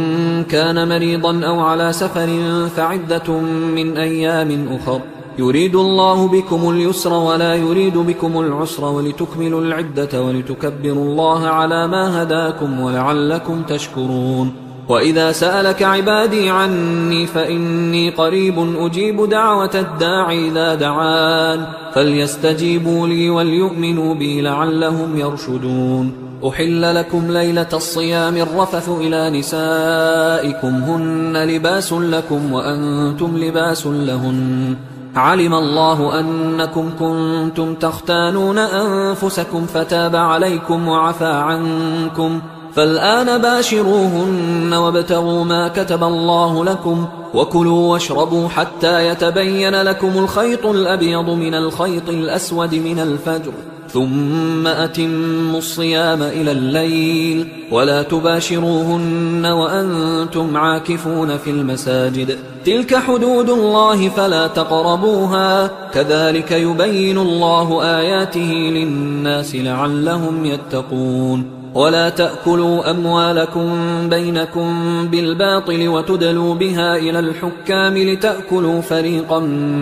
كان مريضا أو على سفر فعدة من أيام أخر، يريد الله بكم اليسر ولا يريد بكم العسر ولتكملوا العدة ولتكبروا الله على ما هداكم ولعلكم تشكرون. وإذا سألك عبادي عني فإني قريب أجيب دعوة الداعي إذا دعان، فليستجيبوا لي وليؤمنوا بي لعلهم يرشدون. أحل لكم ليلة الصيام الرفث إلى نسائكم هن لباس لكم وأنتم لباس لهن، علم الله أنكم كنتم تختانون أنفسكم فتاب عليكم وعفى عنكم، فالآن باشروهن وابتغوا ما كتب الله لكم، وكلوا واشربوا حتى يتبين لكم الخيط الأبيض من الخيط الأسود من الفجر، ثم أتموا الصيام إلى الليل، ولا تباشروهن وأنتم عاكفون في المساجد، تلك حدود الله فلا تقربوها، كذلك يبين الله آياته للناس لعلهم يتقون. ولا تأكلوا أموالكم بينكم بالباطل وتدلوا بها إلى الحكام لتأكلوا فريقا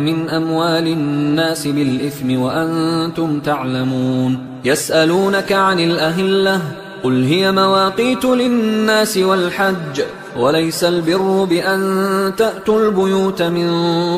من أموال الناس بالإثم وأنتم تعلمون. يسألونك عن الأهلة قل هي مواقيت للناس والحج، وليس البر بأن تأتوا البيوت من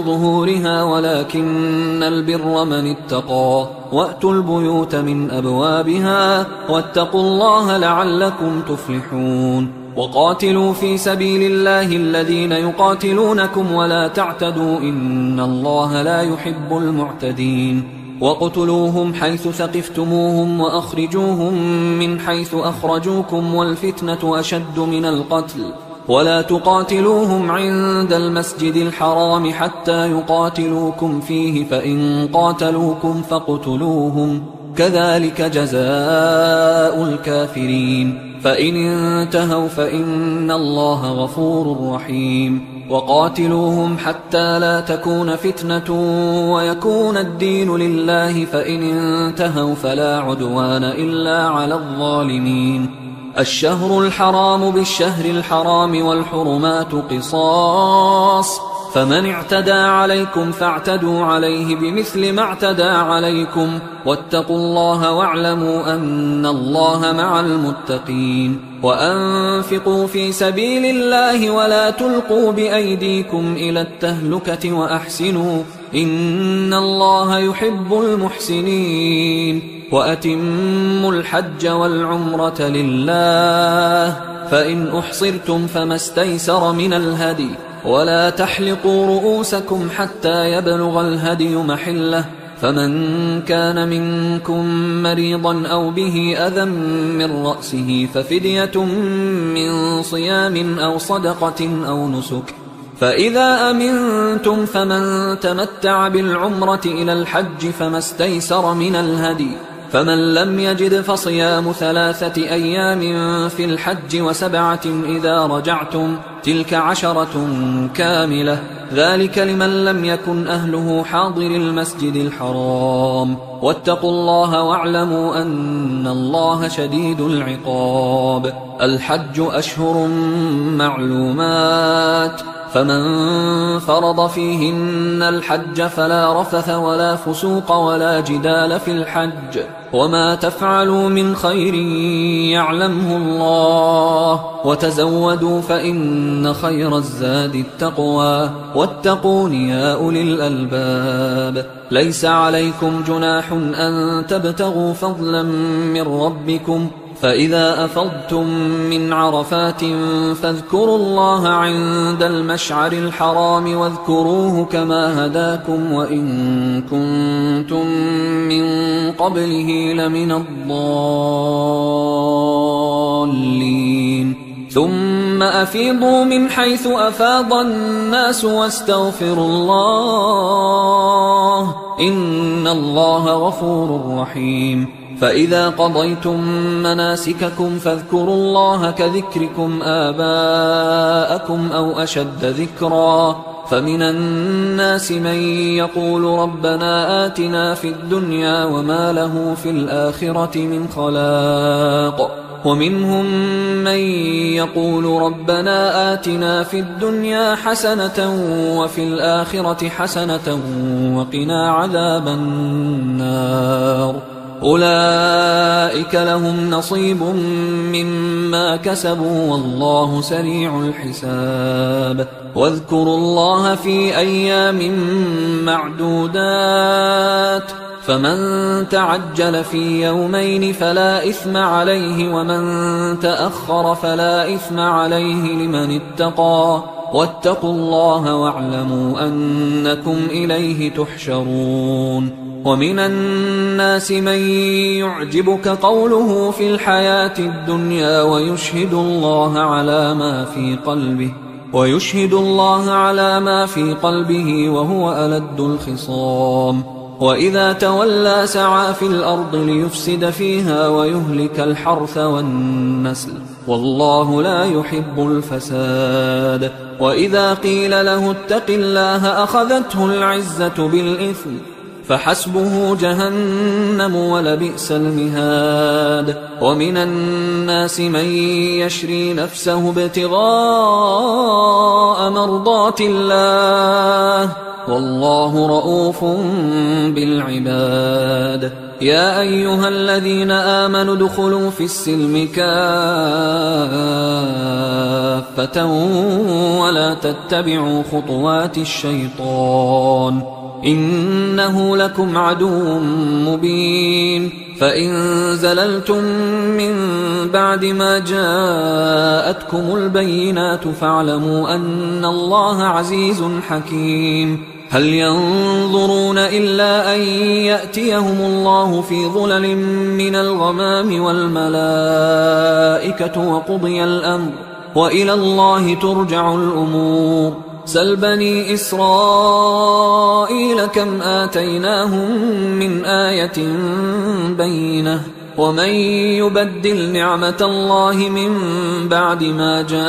ظهورها ولكن البر من اتقى، وأتوا البيوت من أبوابها واتقوا الله لعلكم تفلحون. وقاتلوا في سبيل الله الذين يقاتلونكم ولا تعتدوا إن الله لا يحب المعتدين. وقتلوهم حيث ثقفتموهم وأخرجوهم من حيث أخرجوكم والفتنة أشد من القتل، ولا تقاتلوهم عند المسجد الحرام حتى يقاتلوكم فيه، فإن قاتلوكم فاقتلوهم، كذلك جزاء الكافرين، فإن انتهوا فإن الله غفور رحيم. وقاتلوهم حتى لا تكون فتنة ويكون الدين لله، فإن انتهوا فلا عدوان إلا على الظالمين. الشهر الحرام بالشهر الحرام والحرمات قصاص، فمن اعتدى عليكم فاعتدوا عليه بمثل ما اعتدى عليكم، واتقوا الله واعلموا أن الله مع المتقين. وأنفقوا في سبيل الله ولا تلقوا بأيديكم إلى التهلكة وأحسنوا إن الله يحب المحسنين. وأتموا الحج والعمرة لله، فإن أحصرتم فما استيسر من الهدي، ولا تحلقوا رؤوسكم حتى يبلغ الهدي محله، فمن كان منكم مريضا أو به أذى من رأسه ففدية من صيام أو صدقة أو نسك، فإذا أمنتم فمن تمتع بالعمرة إلى الحج فما استيسر من الهدي، فمن لم يجد فصيام 3 أيام في الحج و7 إذا رجعتم، تلك 10 كاملة، ذلك لمن لم يكن أهله حاضر المسجد الحرام. واتقوا الله واعلموا أن الله شديد العقاب. الحج أشهر معلومات، فمن فرض فيهن الحج فلا رفث ولا فسوق ولا جدال في الحج وما تفعلوا من خير يعلمه الله وتزودوا فإن خير الزاد التقوى واتقون يا أولي الألباب ليس عليكم جناح أن تبتغوا فضلا من ربكم فإذا أفضتم من عرفات فاذكروا الله عند المشعر الحرام واذكروه كما هداكم وإن كنتم من قبله لمن الضالين ثم أفيضوا من حيث أفاض الناس واستغفروا الله إن الله غفور رحيم فإذا قضيتم مناسككم فاذكروا الله كذكركم آباءكم أو أشد ذكرا فمن الناس من يقول ربنا آتنا في الدنيا وما له في الآخرة من خلاق ومنهم من يقول ربنا آتنا في الدنيا حسنة وفي الآخرة حسنة وقنا عذاب النار أولئك لهم نصيب مما كسبوا والله سريع الحساب واذكروا الله في أيام معدودات فمن تعجل في يومين فلا إثم عليه ومن تأخر فلا إثم عليه لمن اتقى واتقوا الله واعلموا أنكم إليه تحشرون ومن الناس من يعجبك قوله في الحياة الدنيا ويشهد الله على ما في قلبه وهو ألد الخصام وإذا تولى سعى في الأرض ليفسد فيها ويهلك الحرث والنسل والله لا يحب الفساد وإذا قيل له اتق الله أخذته العزة بالإثم فحسبه جهنم ولبئس المهاد ومن الناس من يشري نفسه ابتغاء مرضات الله والله رؤوف بالعباد يا أيها الذين آمنوا ادخلوا في السلم كافة ولا تتبعوا خطوات الشيطان إنه لكم عدو مبين فإن زللتم من بعد ما جاءتكم البينات فاعلموا أن الله عزيز حكيم هل ينظرون إلا أن يأتيهم الله في ظلل من الغمام والملائكة وقضي الأمر وإلى الله ترجع الأمور سل بني إسرائيل كم آتيناهم من آية بينة ومن يبدل نعمة الله من بعد ما جاءته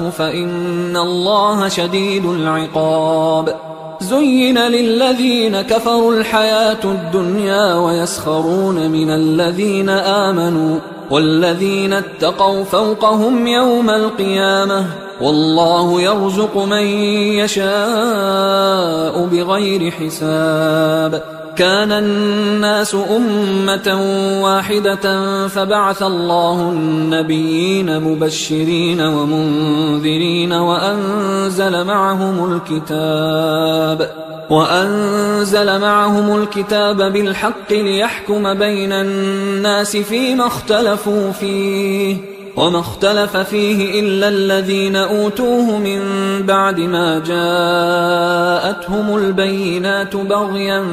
فإن الله شديد العقاب زين للذين كفروا الحياة الدنيا ويسخرون من الذين آمنوا والذين اتقوا فوقهم يوم القيامة والله يرزق من يشاء بغير حساب كان الناس أمة واحدة فبعث الله النبيين مبشرين ومنذرين وأنزل معهم الكتاب بالحق ليحكم بين الناس فيما اختلفوا فيه وما اختلف فيه إلا الذين أوتوه من بعد ما جاءتهم البينات بغيا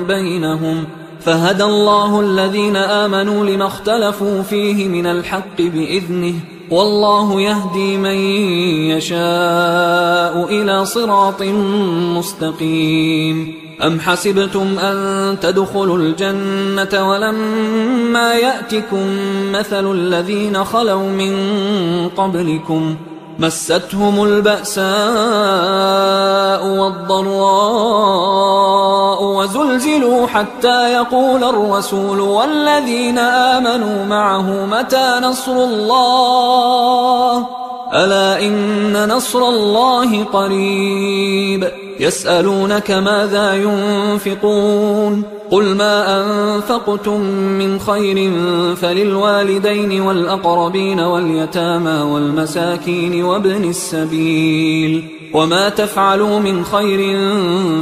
بينهم فهدى الله الذين آمنوا لما اختلفوا فيه من الحق بإذنه والله يهدي من يشاء إلى صراط مستقيم أم حسبتم أن تدخلوا الجنة ولما يأتكم مثل الذين خلوا من قبلكم مستهم البأساء والضراء وزلزلوا حتى يقول الرسول والذين آمنوا معه متى نصر الله ألا إن نصر الله قريب يسألونك ماذا ينفقون قل ما أنفقتم من خير فللوالدين والأقربين واليتامى والمساكين وابن السبيل وما تفعلوا من خير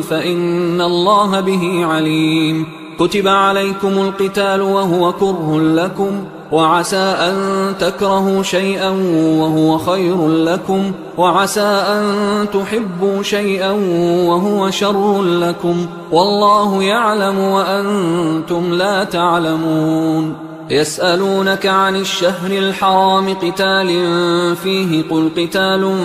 فإن الله به عليم كتب عليكم القتال وهو كره لكم وعسى أن تكرهوا شيئا وهو خير لكم وعسى أن تحبوا شيئا وهو شر لكم والله يعلم وأنتم لا تعلمون يسألونك عن الشهر الحرام قتال فيه قل قتال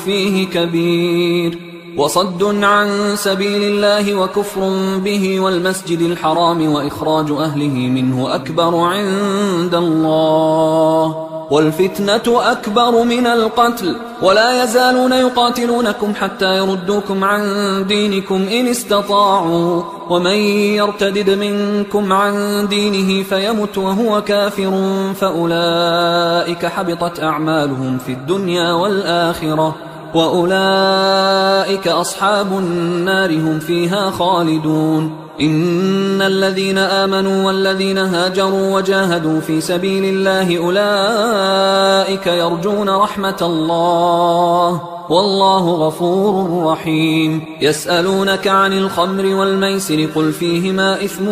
فيه كبير وصد عن سبيل الله وكفر به والمسجد الحرام وإخراج أهله منه أكبر عند الله والفتنة أكبر من القتل ولا يزالون يقاتلونكم حتى يردوكم عن دينكم إن استطاعوا ومن يرتدد منكم عن دينه فيمت وهو كافر فأولئك حبطت أعمالهم في الدنيا والآخرة وأولئك أصحاب النار هم فيها خالدون إن الذين آمنوا والذين هاجروا وجاهدوا في سبيل الله أولئك يرجون رحمة الله والله غفور رحيم يسألونك عن الخمر والميسر قل فيهما إثم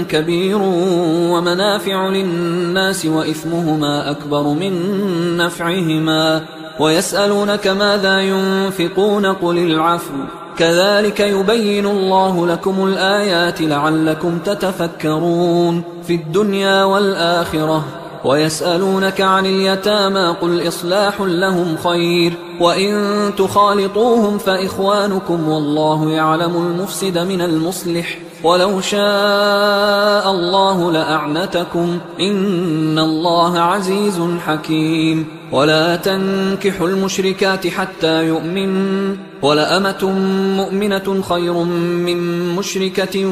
كبير ومنافع للناس وإثمهما أكبر من نفعهما ويسألونك ماذا ينفقون قل العفو كذلك يبين الله لكم الآيات لعلكم تتفكرون في الدنيا والآخرة ويسألونك عن اليتامى قل إصلاح لهم خير وإن تخالطوهم فإخوانكم والله يعلم المفسد من المصلح ولو شاء الله لأعنتكم إن الله عزيز حكيم ولا تنكحوا المشركات حتى يؤمنوا ولأمة مؤمنة خير من مشركة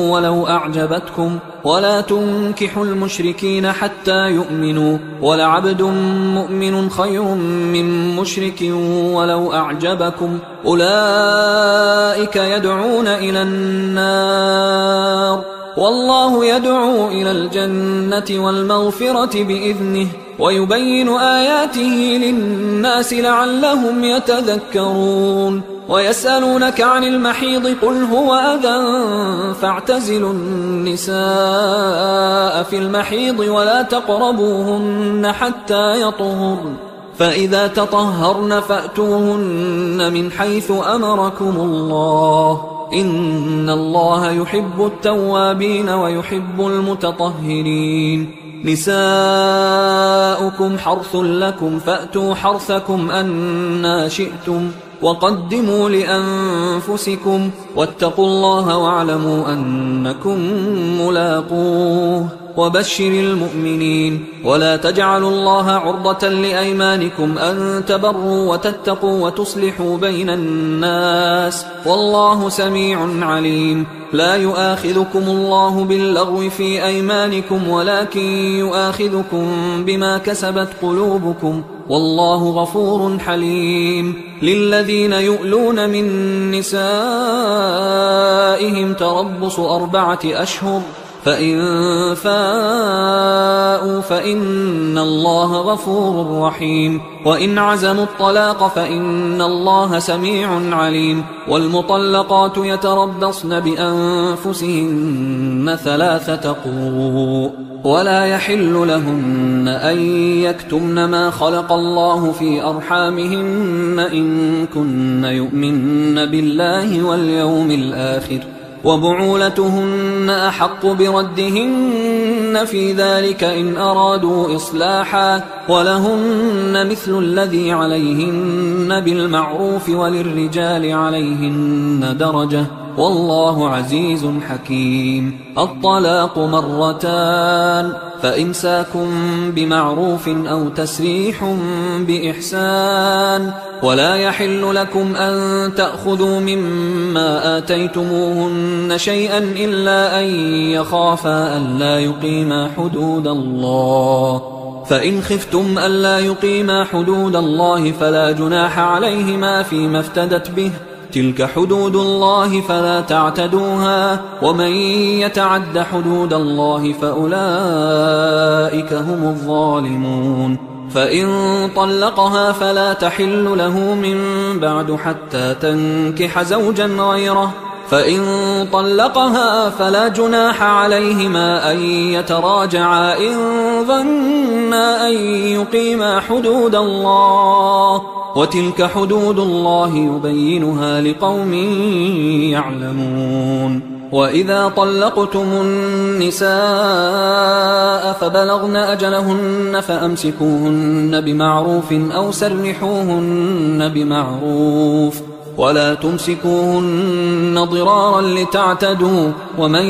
ولو أعجبتكم ولا تنكحوا المشركين حتى يؤمنوا ولعبد مؤمن خير من مشرك ولو أعجبكم أولئك يدعون إلى النار والله يدعو إلى الجنة والمغفرة بإذنه ويبين آياته للناس لعلهم يتذكرون ويسألونك عن المحيض قل هو أذى فاعتزلوا النساء في المحيض ولا تقربوهن حتى يطهرن فإذا تطهرن فأتوهن من حيث أمركم الله إن الله يحب التوابين ويحب المتطهرين نساؤكم حرث لكم فأتوا حرثكم أنى شئتم وقدموا لأنفسكم واتقوا الله واعلموا أنكم ملاقوه وبشر المؤمنين ولا تجعلوا الله عرضة لأيمانكم أن تبروا وتتقوا وتصلحوا بين الناس والله سميع عليم لا يؤاخذكم الله باللغو في أيمانكم ولكن يؤاخذكم بما كسبت قلوبكم والله غفور حليم للذين يؤلون من نسائهم تربص 4 أشهر فإن فاءوا فإن الله غفور رحيم وإن عزموا الطلاق فإن الله سميع عليم والمطلقات يتربصن بأنفسهن 3 قروء ولا يحل لهن أن يكتمن ما خلق الله في أرحامهن إن كن يؤمن بالله واليوم الآخر وبعولتهن أحق بردهن في ذلك إن أرادوا إصلاحا ولهن مثل الذي عليهن بالمعروف وللرجال عليهن درجة والله عزيز حكيم الطلاق 2 مرتان فإمساك بمعروف أو تسريح بإحسان ولا يحل لكم أن تأخذوا مما آتيتموهن شيئا إلا أن يخافا ألا يقيما حدود الله فإن خفتم ألا يقيما حدود الله فلا جناح عليهما فيما افتدت به، تلك حدود الله فلا تعتدوها، ومن يتعد حدود الله فأولئك هم الظالمون. فإن طلقها فلا تحل له من بعد حتى تنكح زوجا غيره، فإن طلقها فلا جناح عليهما أن يتراجعا إن ظنا أن يقيما حدود الله، وتلك حدود الله يبينها لقوم يعلمون. وإذا طلقتم النساء فبلغن أجلهن فأمسكوهن بمعروف أو سرحوهن بمعروف، ولا تمسكوهن ضرارا لتعتدوا، ومن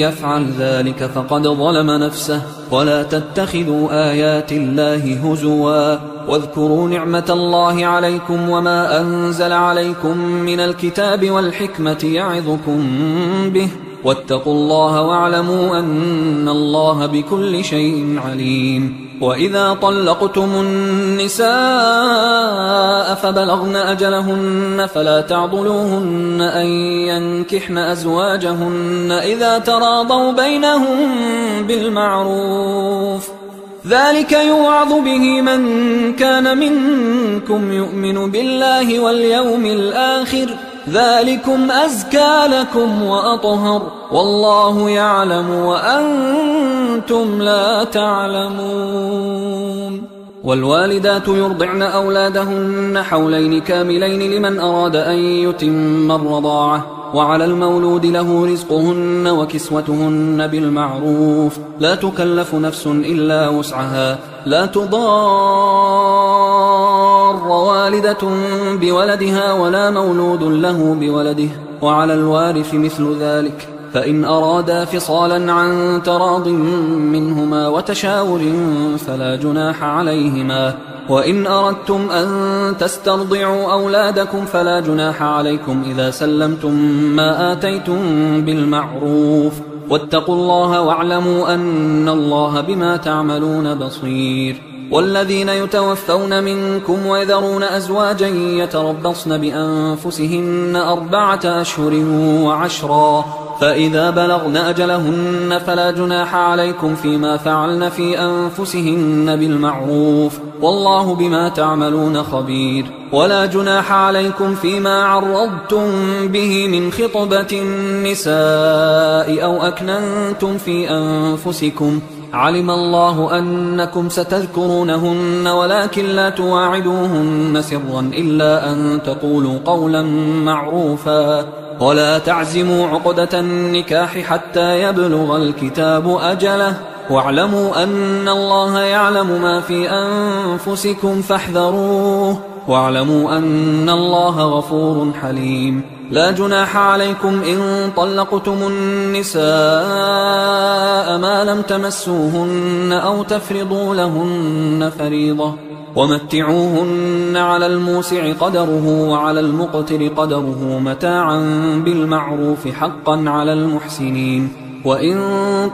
يفعل ذلك فقد ظلم نفسه. ولا تتخذوا آيات الله هزوا، واذكروا نعمة الله عليكم وما أنزل عليكم من الكتاب والحكمة يعظكم به، واتقوا الله واعلموا أن الله بكل شيء عليم. وإذا طلقتم النساء فبلغن أجلهن فلا تعضلوهن أن ينكحن أزواجهن إذا تراضوا بينهم بالمعروف، ذلك يوعظ به من كان منكم يؤمن بالله واليوم الآخر، ذلكم أزكى لكم وأطهر، والله يعلم وأنتم لا تعلمون. والوالدات يرضعن أولادهن حولين كاملين لمن أراد أن يتم الرضاعة، وعلى المولود له رزقهن وكسوتهن بالمعروف، لا تكلف نفس إلا وسعها، لا تضار والدة بولدها ولا مولود له بولده، وعلى الوارث مثل ذلك، فإن أرادا فصالا عن تراض منهما وتشاور فلا جناح عليهما. وإن أردتم أن تسترضعوا أولادكم فلا جناح عليكم إذا سلمتم ما آتيتم بالمعروف، واتقوا الله واعلموا أن الله بما تعملون بصير. والذين يتوفون منكم ويذرون أزواجا يتربصن بأنفسهن 4 أشهر و10، فإذا بلغن أجلهن فلا جناح عليكم فيما فعلن في أنفسهن بالمعروف، والله بما تعملون خبير. ولا جناح عليكم فيما عرضتم به من خطبة النساء أو أكننتم في أنفسكم، علم الله أنكم ستذكرونهن ولكن لا تواعدوهن سرا إلا أن تقولوا قولا معروفا، ولا تعزموا عقدة النكاح حتى يبلغ الكتاب أجله، واعلموا أن الله يعلم ما في أنفسكم فاحذروه، واعلموا أن الله غفور حليم. لا جناح عليكم إن طلقتم النساء ما لم تمسوهن أو تفرضوا لهن فريضة، ومتعوهن على الموسع قدره وعلى المقتر قدره متاعا بالمعروف حقا على المحسنين. وإن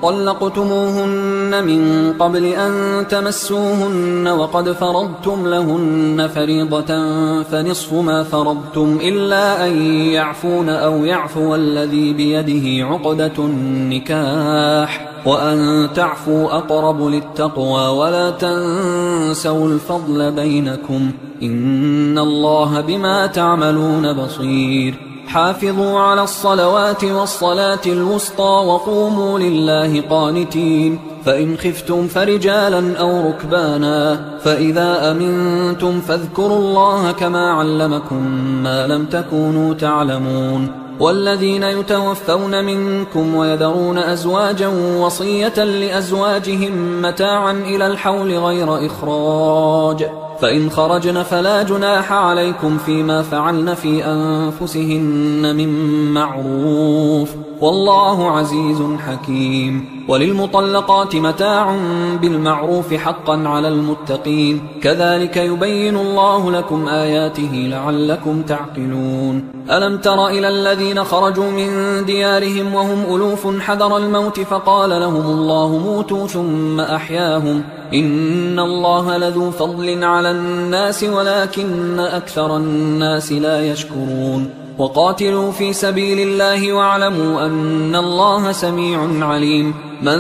طلقتموهن من قبل أن تمسوهن وقد فرضتم لهن فريضة فنصف ما فرضتم إلا أن يعفون أو يعفو الذي بيده عقدة النكاح، وأن تعفوا أقرب للتقوى، ولا تنسوا الفضل بينكم، إن الله بما تعملون بصير. حافظوا على الصلوات والصلاة الوسطى وقوموا لله قانتين، فإن خفتم فرجالا أو ركبانا، فإذا أمنتم فاذكروا الله كما علمكم ما لم تكونوا تعلمون. والذين يتوفون منكم ويذرون أزواجا وصية لأزواجهم متاعا إلى الحول غير إخراج، فإن خرجن فلا جناح عليكم فيما فعلن في أنفسهن من معروف، والله عزيز حكيم. وللمطلقات متاع بالمعروف حقا على المتقين، كذلك يبين الله لكم آياته لعلكم تعقلون. ألم تر إلى الذين خرجوا من ديارهم وهم ألوف حذر الموت فقال لهم الله موتوا ثم أحياهم، إن الله لذو فضل على الناس ولكن أكثر الناس لا يشكرون. وقاتلوا في سبيل الله واعلموا أن الله سميع عليم. من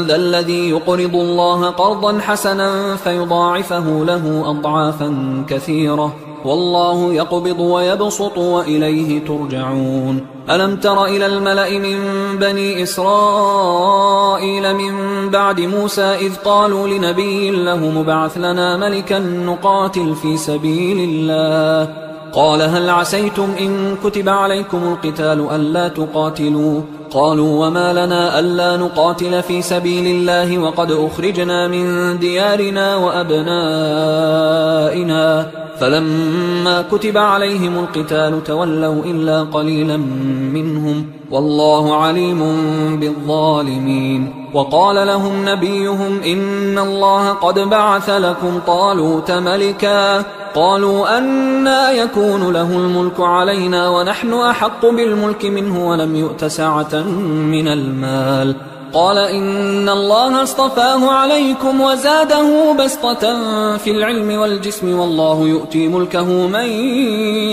ذا الذي يقرض الله قرضا حسنا فيضاعفه له أضعافا كثيرة، والله يقبض ويبسط وإليه ترجعون. ألم تر إلى الملأ من بني إسرائيل من بعد موسى إذ قالوا لنبي له مبعث لنا ملكا نقاتل في سبيل الله، قال هل عسيتم إن كتب عليكم القتال ألا تقاتلوا؟ قالوا وما لنا ألا نقاتل في سبيل الله وقد أخرجنا من ديارنا وأبنائنا، فلما كتب عليهم القتال تولوا إلا قليلا منهم، والله عليم بالظالمين. وقال لهم نبيهم إن الله قد بعث لكم طالوت ملكا، قالوا أنى يكون له الملك علينا ونحن أحق بالملك منه ولم يؤت سعة من المال، قال إن الله اصطفاه عليكم وزاده بسطة في العلم والجسم، والله يؤتي ملكه من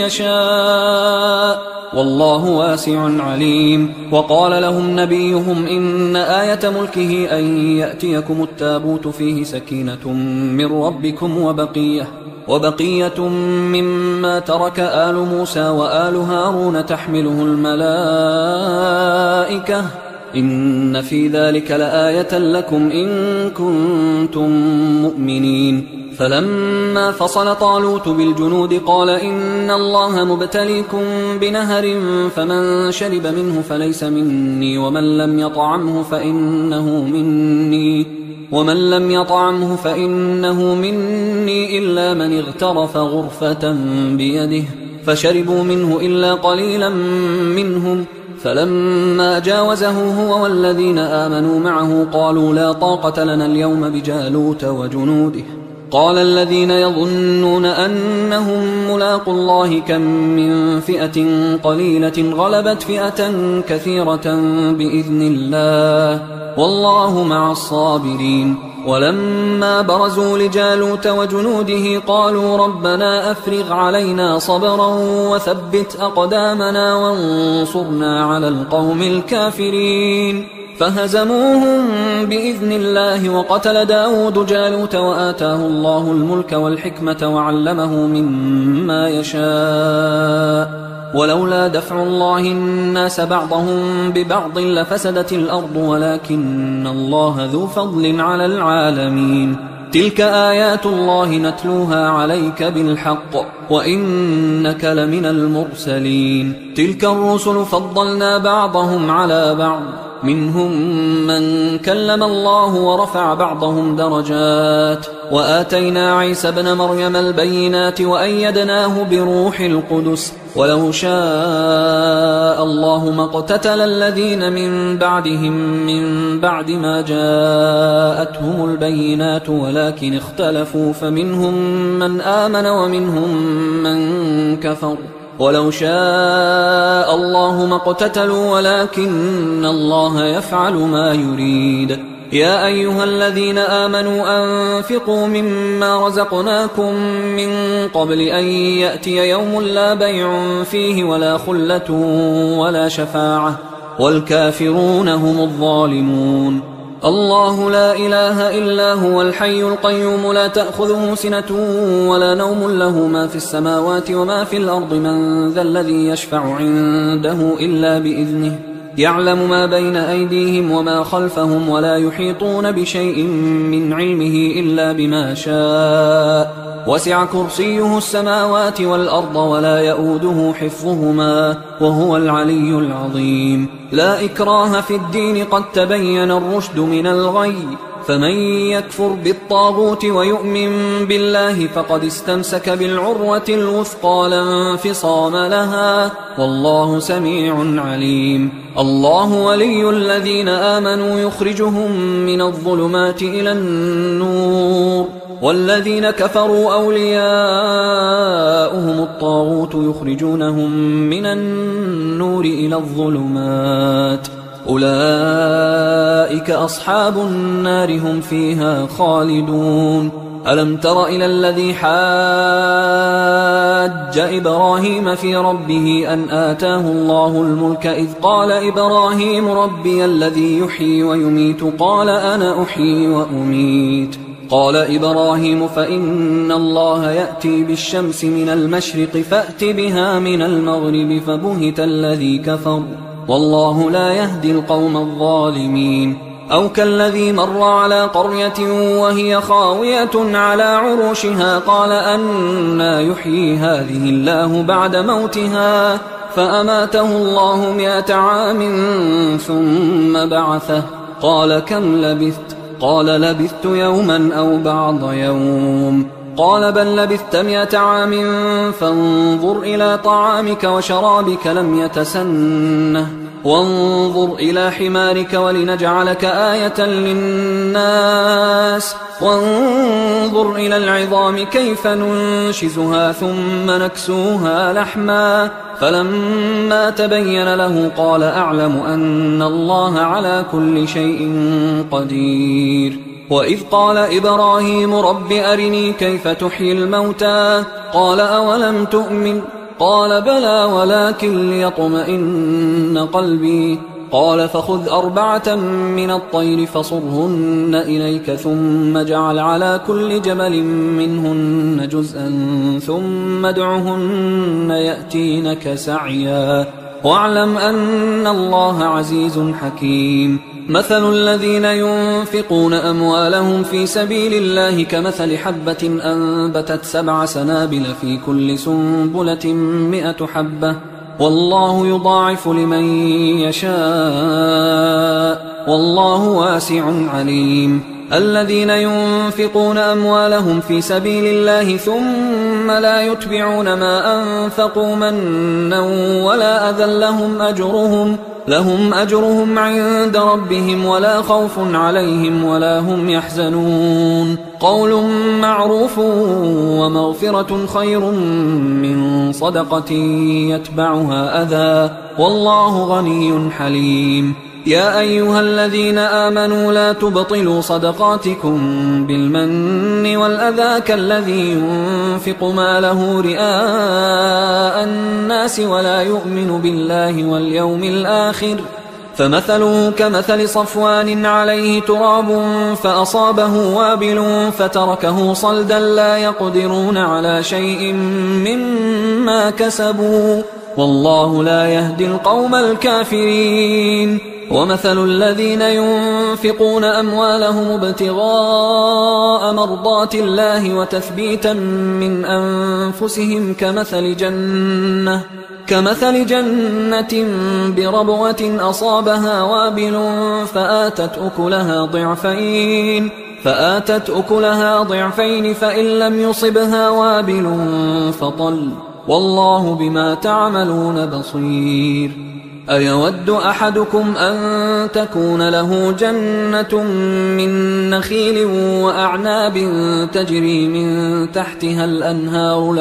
يشاء والله واسع عليم. وقال لهم نبيهم إن آية ملكه أن يأتيكم التابوت فيه سكينة من ربكم وبقية مما ترك آل موسى وآل هارون تحمله الملائكة، إن في ذلك لآية لكم إن كنتم مؤمنين. فلما فصل طالوت بالجنود قال إن الله مبتليكم بنهر فمن شرب منه فليس مني ومن لم يطعمه فإنه مني إلا من اغترف غرفة بيده، فشربوا منه إلا قليلا منهم. فلما جاوزه هو والذين آمنوا معه قالوا لا طاقة لنا اليوم بجالوت وجنوده. قال الذين يظنون أنهم ملاقوا الله كم من فئة قليلة غلبت فئة كثيرة بإذن الله والله مع الصابرين. ولما برزوا لجالوت وجنوده قالوا ربنا أفرغ علينا صبرا وثبت أقدامنا وانصرنا على القوم الكافرين، فهزموهم بإذن الله. وقتل داود جالوت وآتاه الله الملك والحكمة وعلمه مما يشاء، ولولا دفع الله الناس بعضهم ببعض لفسدت الأرض ولكن الله ذو فضل على العالمين. تلك آيات الله نتلوها عليك بالحق وإنك لمن المرسلين. تلك الرسل فضلنا بعضهم على بعض، منهم من كلم الله ورفع بعضهم درجات، وآتينا عيسى ابن مريم البينات وأيدناه بروح القدس، ولو شاء الله ما اقتتل الذين من بعدهم من بعد ما جاءتهم البينات ولكن اختلفوا فمنهم من آمن ومنهم من كفر، ولو شاء الله ما اقتتلوا ولكن الله يفعل ما يريد. يا أيها الذين آمنوا أنفقوا مما رزقناكم من قبل أن يأتي يوم لا بيع فيه ولا خلة ولا شفاعة والكافرون هم الظالمون. الله لا إله إلا هو الحي القيوم لا تأخذه سنة ولا نوم له ما في السماوات وما في الأرض من ذا الذي يشفع عنده إلا بإذنه يعلم ما بين أيديهم وما خلفهم ولا يحيطون بشيء من علمه إلا بما شاء وسع كرسيه السماوات والأرض ولا يؤوده حفظهما وهو العلي العظيم. لا إكراه في الدين قد تبين الرشد من الغي فمن يكفر بالطاغوت ويؤمن بالله فقد استمسك بالعروة الوثقى لا انفصام لها، والله سميع عليم. الله ولي الذين آمنوا يخرجهم من الظلمات إلى النور، والذين كفروا أولياؤهم الطاغوت يخرجونهم من النور إلى الظلمات، أولئك أصحاب النار هم فيها خالدون. ألم تر إلى الذي حاج إبراهيم في ربه أن آتاه الله الملك إذ قال إبراهيم ربي الذي يحيي ويميت قال أنا أحيي وأميت. قال إبراهيم فإن الله يأتي بالشمس من المشرق فأت بها من المغرب فبهت الذي كفر والله لا يهدي القوم الظالمين. أو كالذي مر على قرية وهي خاوية على عروشها قال أنى يحيي هذه الله بعد موتها فأماته الله 100 عام ثم بعثه قال كم لبثت؟ قال لبثت يوما أو بعض يوم. قال بل لبثت 100 عام فانظر إلى طعامك وشرابك لم يتسنه وانظر إلى حمارك ولنجعلك آية للناس وانظر إلى العظام كيف ننشزها ثم نكسوها لحما فلما تبين له قال أعلم أن الله على كل شيء قدير. وإذ قال إبراهيم رب أرني كيف تحيي الموتى قال أولم تؤمن قال بلى ولكن ليطمئن قلبي قال فخذ 4 من الطير فصرهن إليك ثم اجعل على كل جبل منهن جزءا ثم ادعهن يأتينك سعيا واعلم أن الله عزيز حكيم. مثل الذين ينفقون أموالهم في سبيل الله كمثل حبة أنبتت 7 سنابل في كل سنبلة 100 حبة والله يضاعف لمن يشاء والله واسع عليم. الذين ينفقون أموالهم في سبيل الله ثم لا يتبعون ما أنفقوا منا ولا أذى لهم أجرهم عند ربهم ولا خوف عليهم ولا هم يحزنون. قول معروف ومغفرة خير من صدقة يتبعها أذى والله غني حليم. يا أيها الذين آمنوا لا تبطلوا صدقاتكم بالمن والأذى كالذي ينفق ماله رئاء الناس ولا يؤمن بالله واليوم الآخر فمثله كمثل صفوان عليه تراب فأصابه وابل فتركه صلدا لا يقدرون على شيء مما كسبوا والله لا يهدي القوم الكافرين. ومثل الذين ينفقون أموالهم ابتغاء مرضات الله وتثبيتا من أنفسهم كمثل جنة بربوة أصابها وابل فآتت أكلها ضعفين فإن لم يصبها وابل فطل والله بما تعملون بصير. أيود أحدكم أن تكون له جنة من نخيل وأعناب تجري من تحتها الأنهار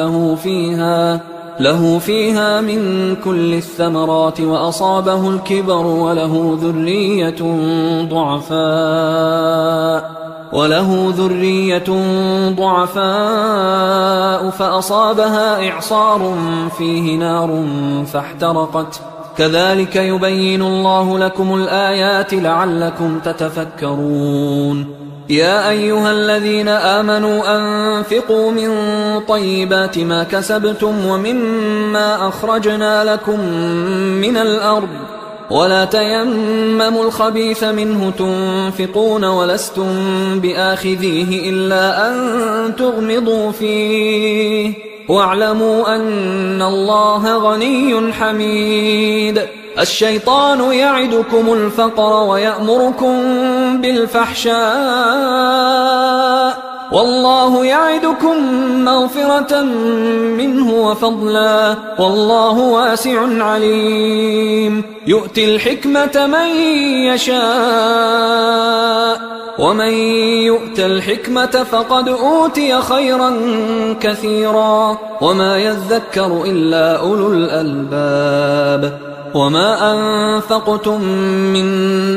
له فيها من كل الثمرات وأصابه الكبر وله ذرية ضعفاء فأصابها إعصار فيه نار فاحترقت كذلك يبين الله لكم الآيات لعلكم تتفكرون. يا أيها الذين آمنوا أنفقوا من طيبات ما كسبتم ومما أخرجنا لكم من الأرض ولا تيمموا الخبيث منه تنفقون ولستم بآخذيه إلا أن تغمضوا فيه واعلموا أن الله غني حميد. الشيطان يعدكم الفقر ويأمركم بالفحشاء والله يعدكم مغفرة منه وفضلا والله واسع عليم. يؤتي الحكمة من يشاء ومن يؤت الحكمة فقد أوتي خيرا كثيرا وما يذكر إلا أولو الألباب. وما أنفقتم من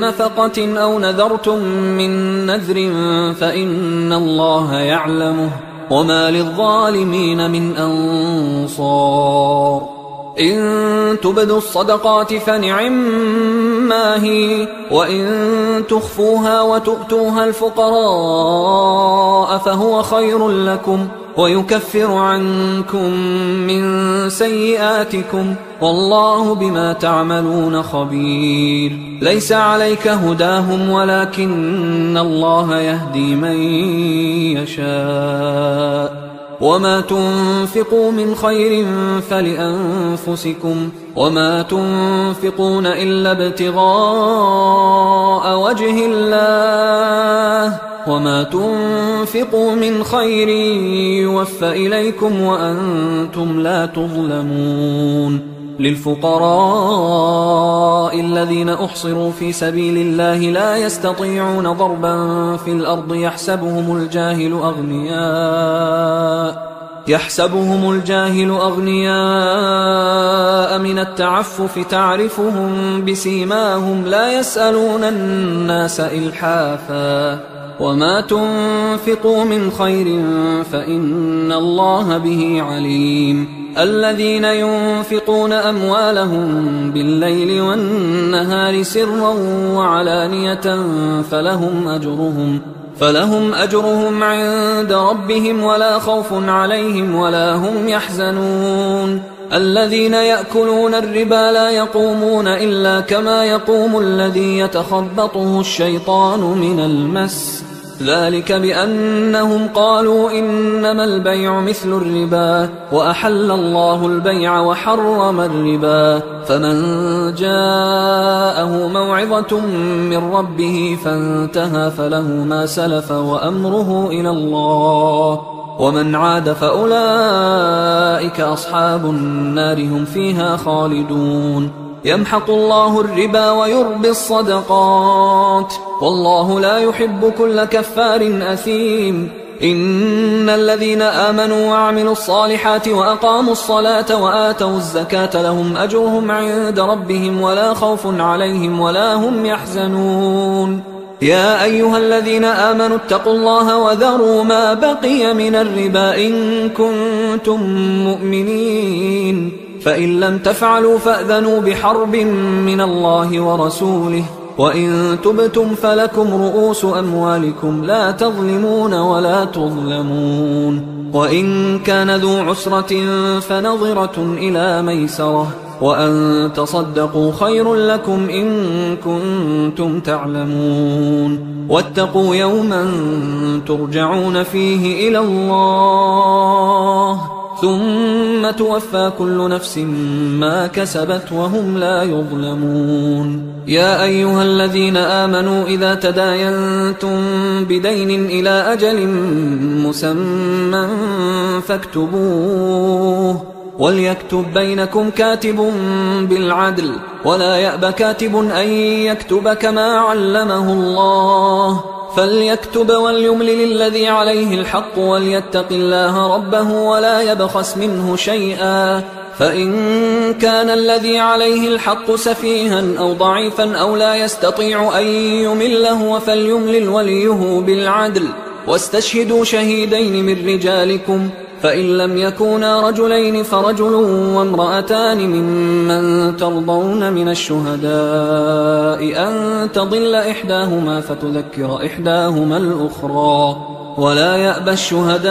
نفقة أو نذرتم من نذر فإن الله يعلمه وما للظالمين من أنصار. إن تبدوا الصدقات فنعما هي وإن تخفوها وتؤتوها الفقراء فهو خير لكم ويكفر عنكم من سيئاتكم والله بما تعملون خبير. ليس عليك هداهم ولكن الله يهدي من يشاء. وما تنفقوا من خير فلأنفسكم وما تنفقون إلا ابتغاء وجه الله وما تنفقوا من خير يوفى إليكم وأنتم لا تظلمون. للفقراء الذين أحصروا في سبيل الله لا يستطيعون ضربا في الأرض يحسبهم الجاهل أغنياء من التعفف تعرفهم بسيماهم لا يسألون الناس إلحافا. وما تنفقوا من خير فإن الله به عليم. الذين ينفقون أموالهم بالليل والنهار سرا وعلانية فلهم أجرهم عند ربهم ولا خوف عليهم ولا هم يحزنون. الذين يأكلون الربا لا يقومون إلا كما يقوم الذي يتخبطه الشيطان من المس ذلك بأنهم قالوا إنما البيع مثل الربا وأحل الله البيع وحرم الربا. فمن جاءه موعظة من ربه فانتهى فله ما سلف وأمره إلى الله ومن عاد فأولئك أصحاب النار هم فيها خالدون. يمحق الله الربا ويربي الصدقات والله لا يحب كل كفار أثيم. إن الذين آمنوا وعملوا الصالحات وأقاموا الصلاة وآتوا الزكاة لهم أجرهم عند ربهم ولا خوف عليهم ولا هم يحزنون. يا أيها الذين آمنوا اتقوا الله وذروا ما بقي من الربا إن كنتم مؤمنين فإن لم تفعلوا فأذنوا بحرب من الله ورسوله وإن تبتم فلكم رؤوس أموالكم لا تظلمون ولا تظلمون. وإن كان ذو عسرة فنظرة إلى ميسرة وأن تصدقوا خير لكم إن كنتم تعلمون. واتقوا يوما ترجعون فيه إلى الله ثم توفى كل نفس ما كسبت وهم لا يظلمون. يا أيها الذين آمنوا إذا تداينتم بدين إلى أجل مسمى فاكتبوه وليكتب بينكم كاتب بالعدل ولا يأب كاتب أن يكتب كما علمه الله فليكتب وليملل الذي عليه الحق وليتق الله ربه ولا يبخس منه شيئا. فإن كان الذي عليه الحق سفيها أو ضعيفا أو لا يستطيع أن يمله فليملل وليه بالعدل واستشهدوا شهيدين من رجالكم فإن لم يكونا رجلين فرجل وامرأتان ممن ترضون من الشهداء أن تضل إحداهما فتذكر إحداهما الأخرى ولا يأبى الشهداء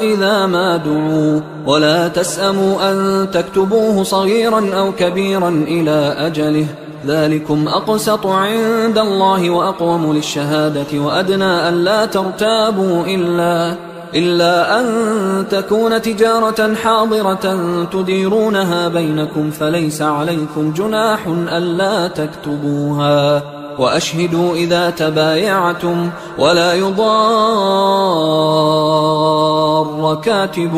إذا ما دعوا ولا تسأموا أن تكتبوه صغيرا أو كبيرا إلى أجله ذلكم أقسط عند الله وأقوم للشهادة وأدنى أن لا ترتابوا إلا أن تكون تجارة حاضرة تديرونها بينكم فليس عليكم جناح ألا تكتبوها، وأشهدوا إذا تبايعتم ولا يضار كاتب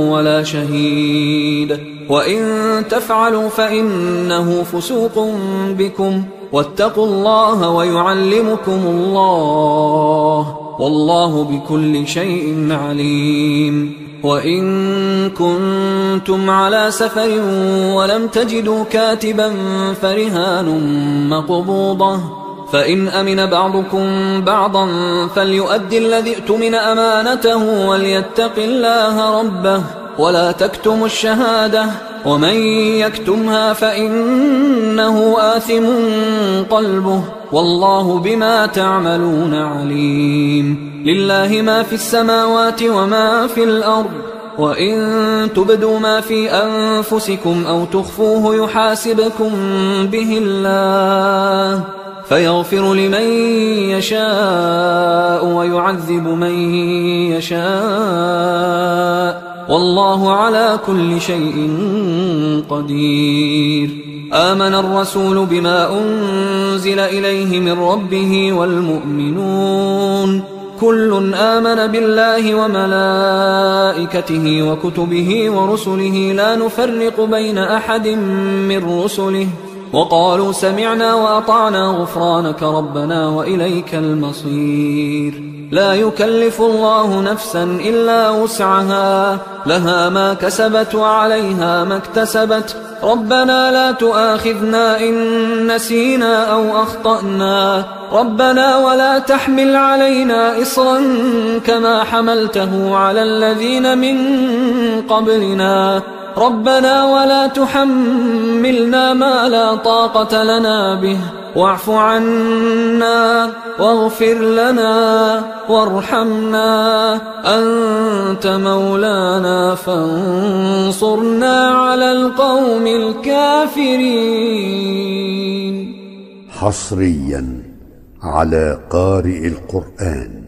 ولا شهيد، وإن تفعلوا فإنه فسوق بكم، واتقوا الله ويعلمكم الله، والله بكل شيء عليم. وإن كنتم على سفر ولم تجدوا كاتبا فرهان مقبوضة، فإن أمن بعضكم بعضا فليؤدي الذي ائتمن أمانته وليتق الله ربه ولا تكتموا الشهادة، ومن يكتمها فإنه آثم قلبه، والله بما تعملون عليم. لله ما في السماوات وما في الأرض، وإن تبدوا ما في أنفسكم أو تخفوه يحاسبكم به الله فيغفر لمن يشاء ويعذب من يشاء، والله على كل شيء قدير. آمن الرسول بما أنزل إليه من ربه والمؤمنون كل آمن بالله وملائكته وكتبه ورسله لا نفرق بين أحد من رسله، وقالوا سمعنا وأطعنا غفرانك ربنا وإليك المصير. لا يكلف الله نفسا إلا وسعها، لها ما كسبت وعليها ما اكتسبت، ربنا لا تؤاخذنا إن نسينا أو أخطأنا، ربنا ولا تحمل علينا إصرا كما حملته على الذين من قبلنا، ربنا ولا تحملنا ما لا طاقة لنا به، واعف عنا واغفر لنا وارحمنا، أنت مولانا فانصرنا على القوم الكافرين. حصريا على قارئ القرآن.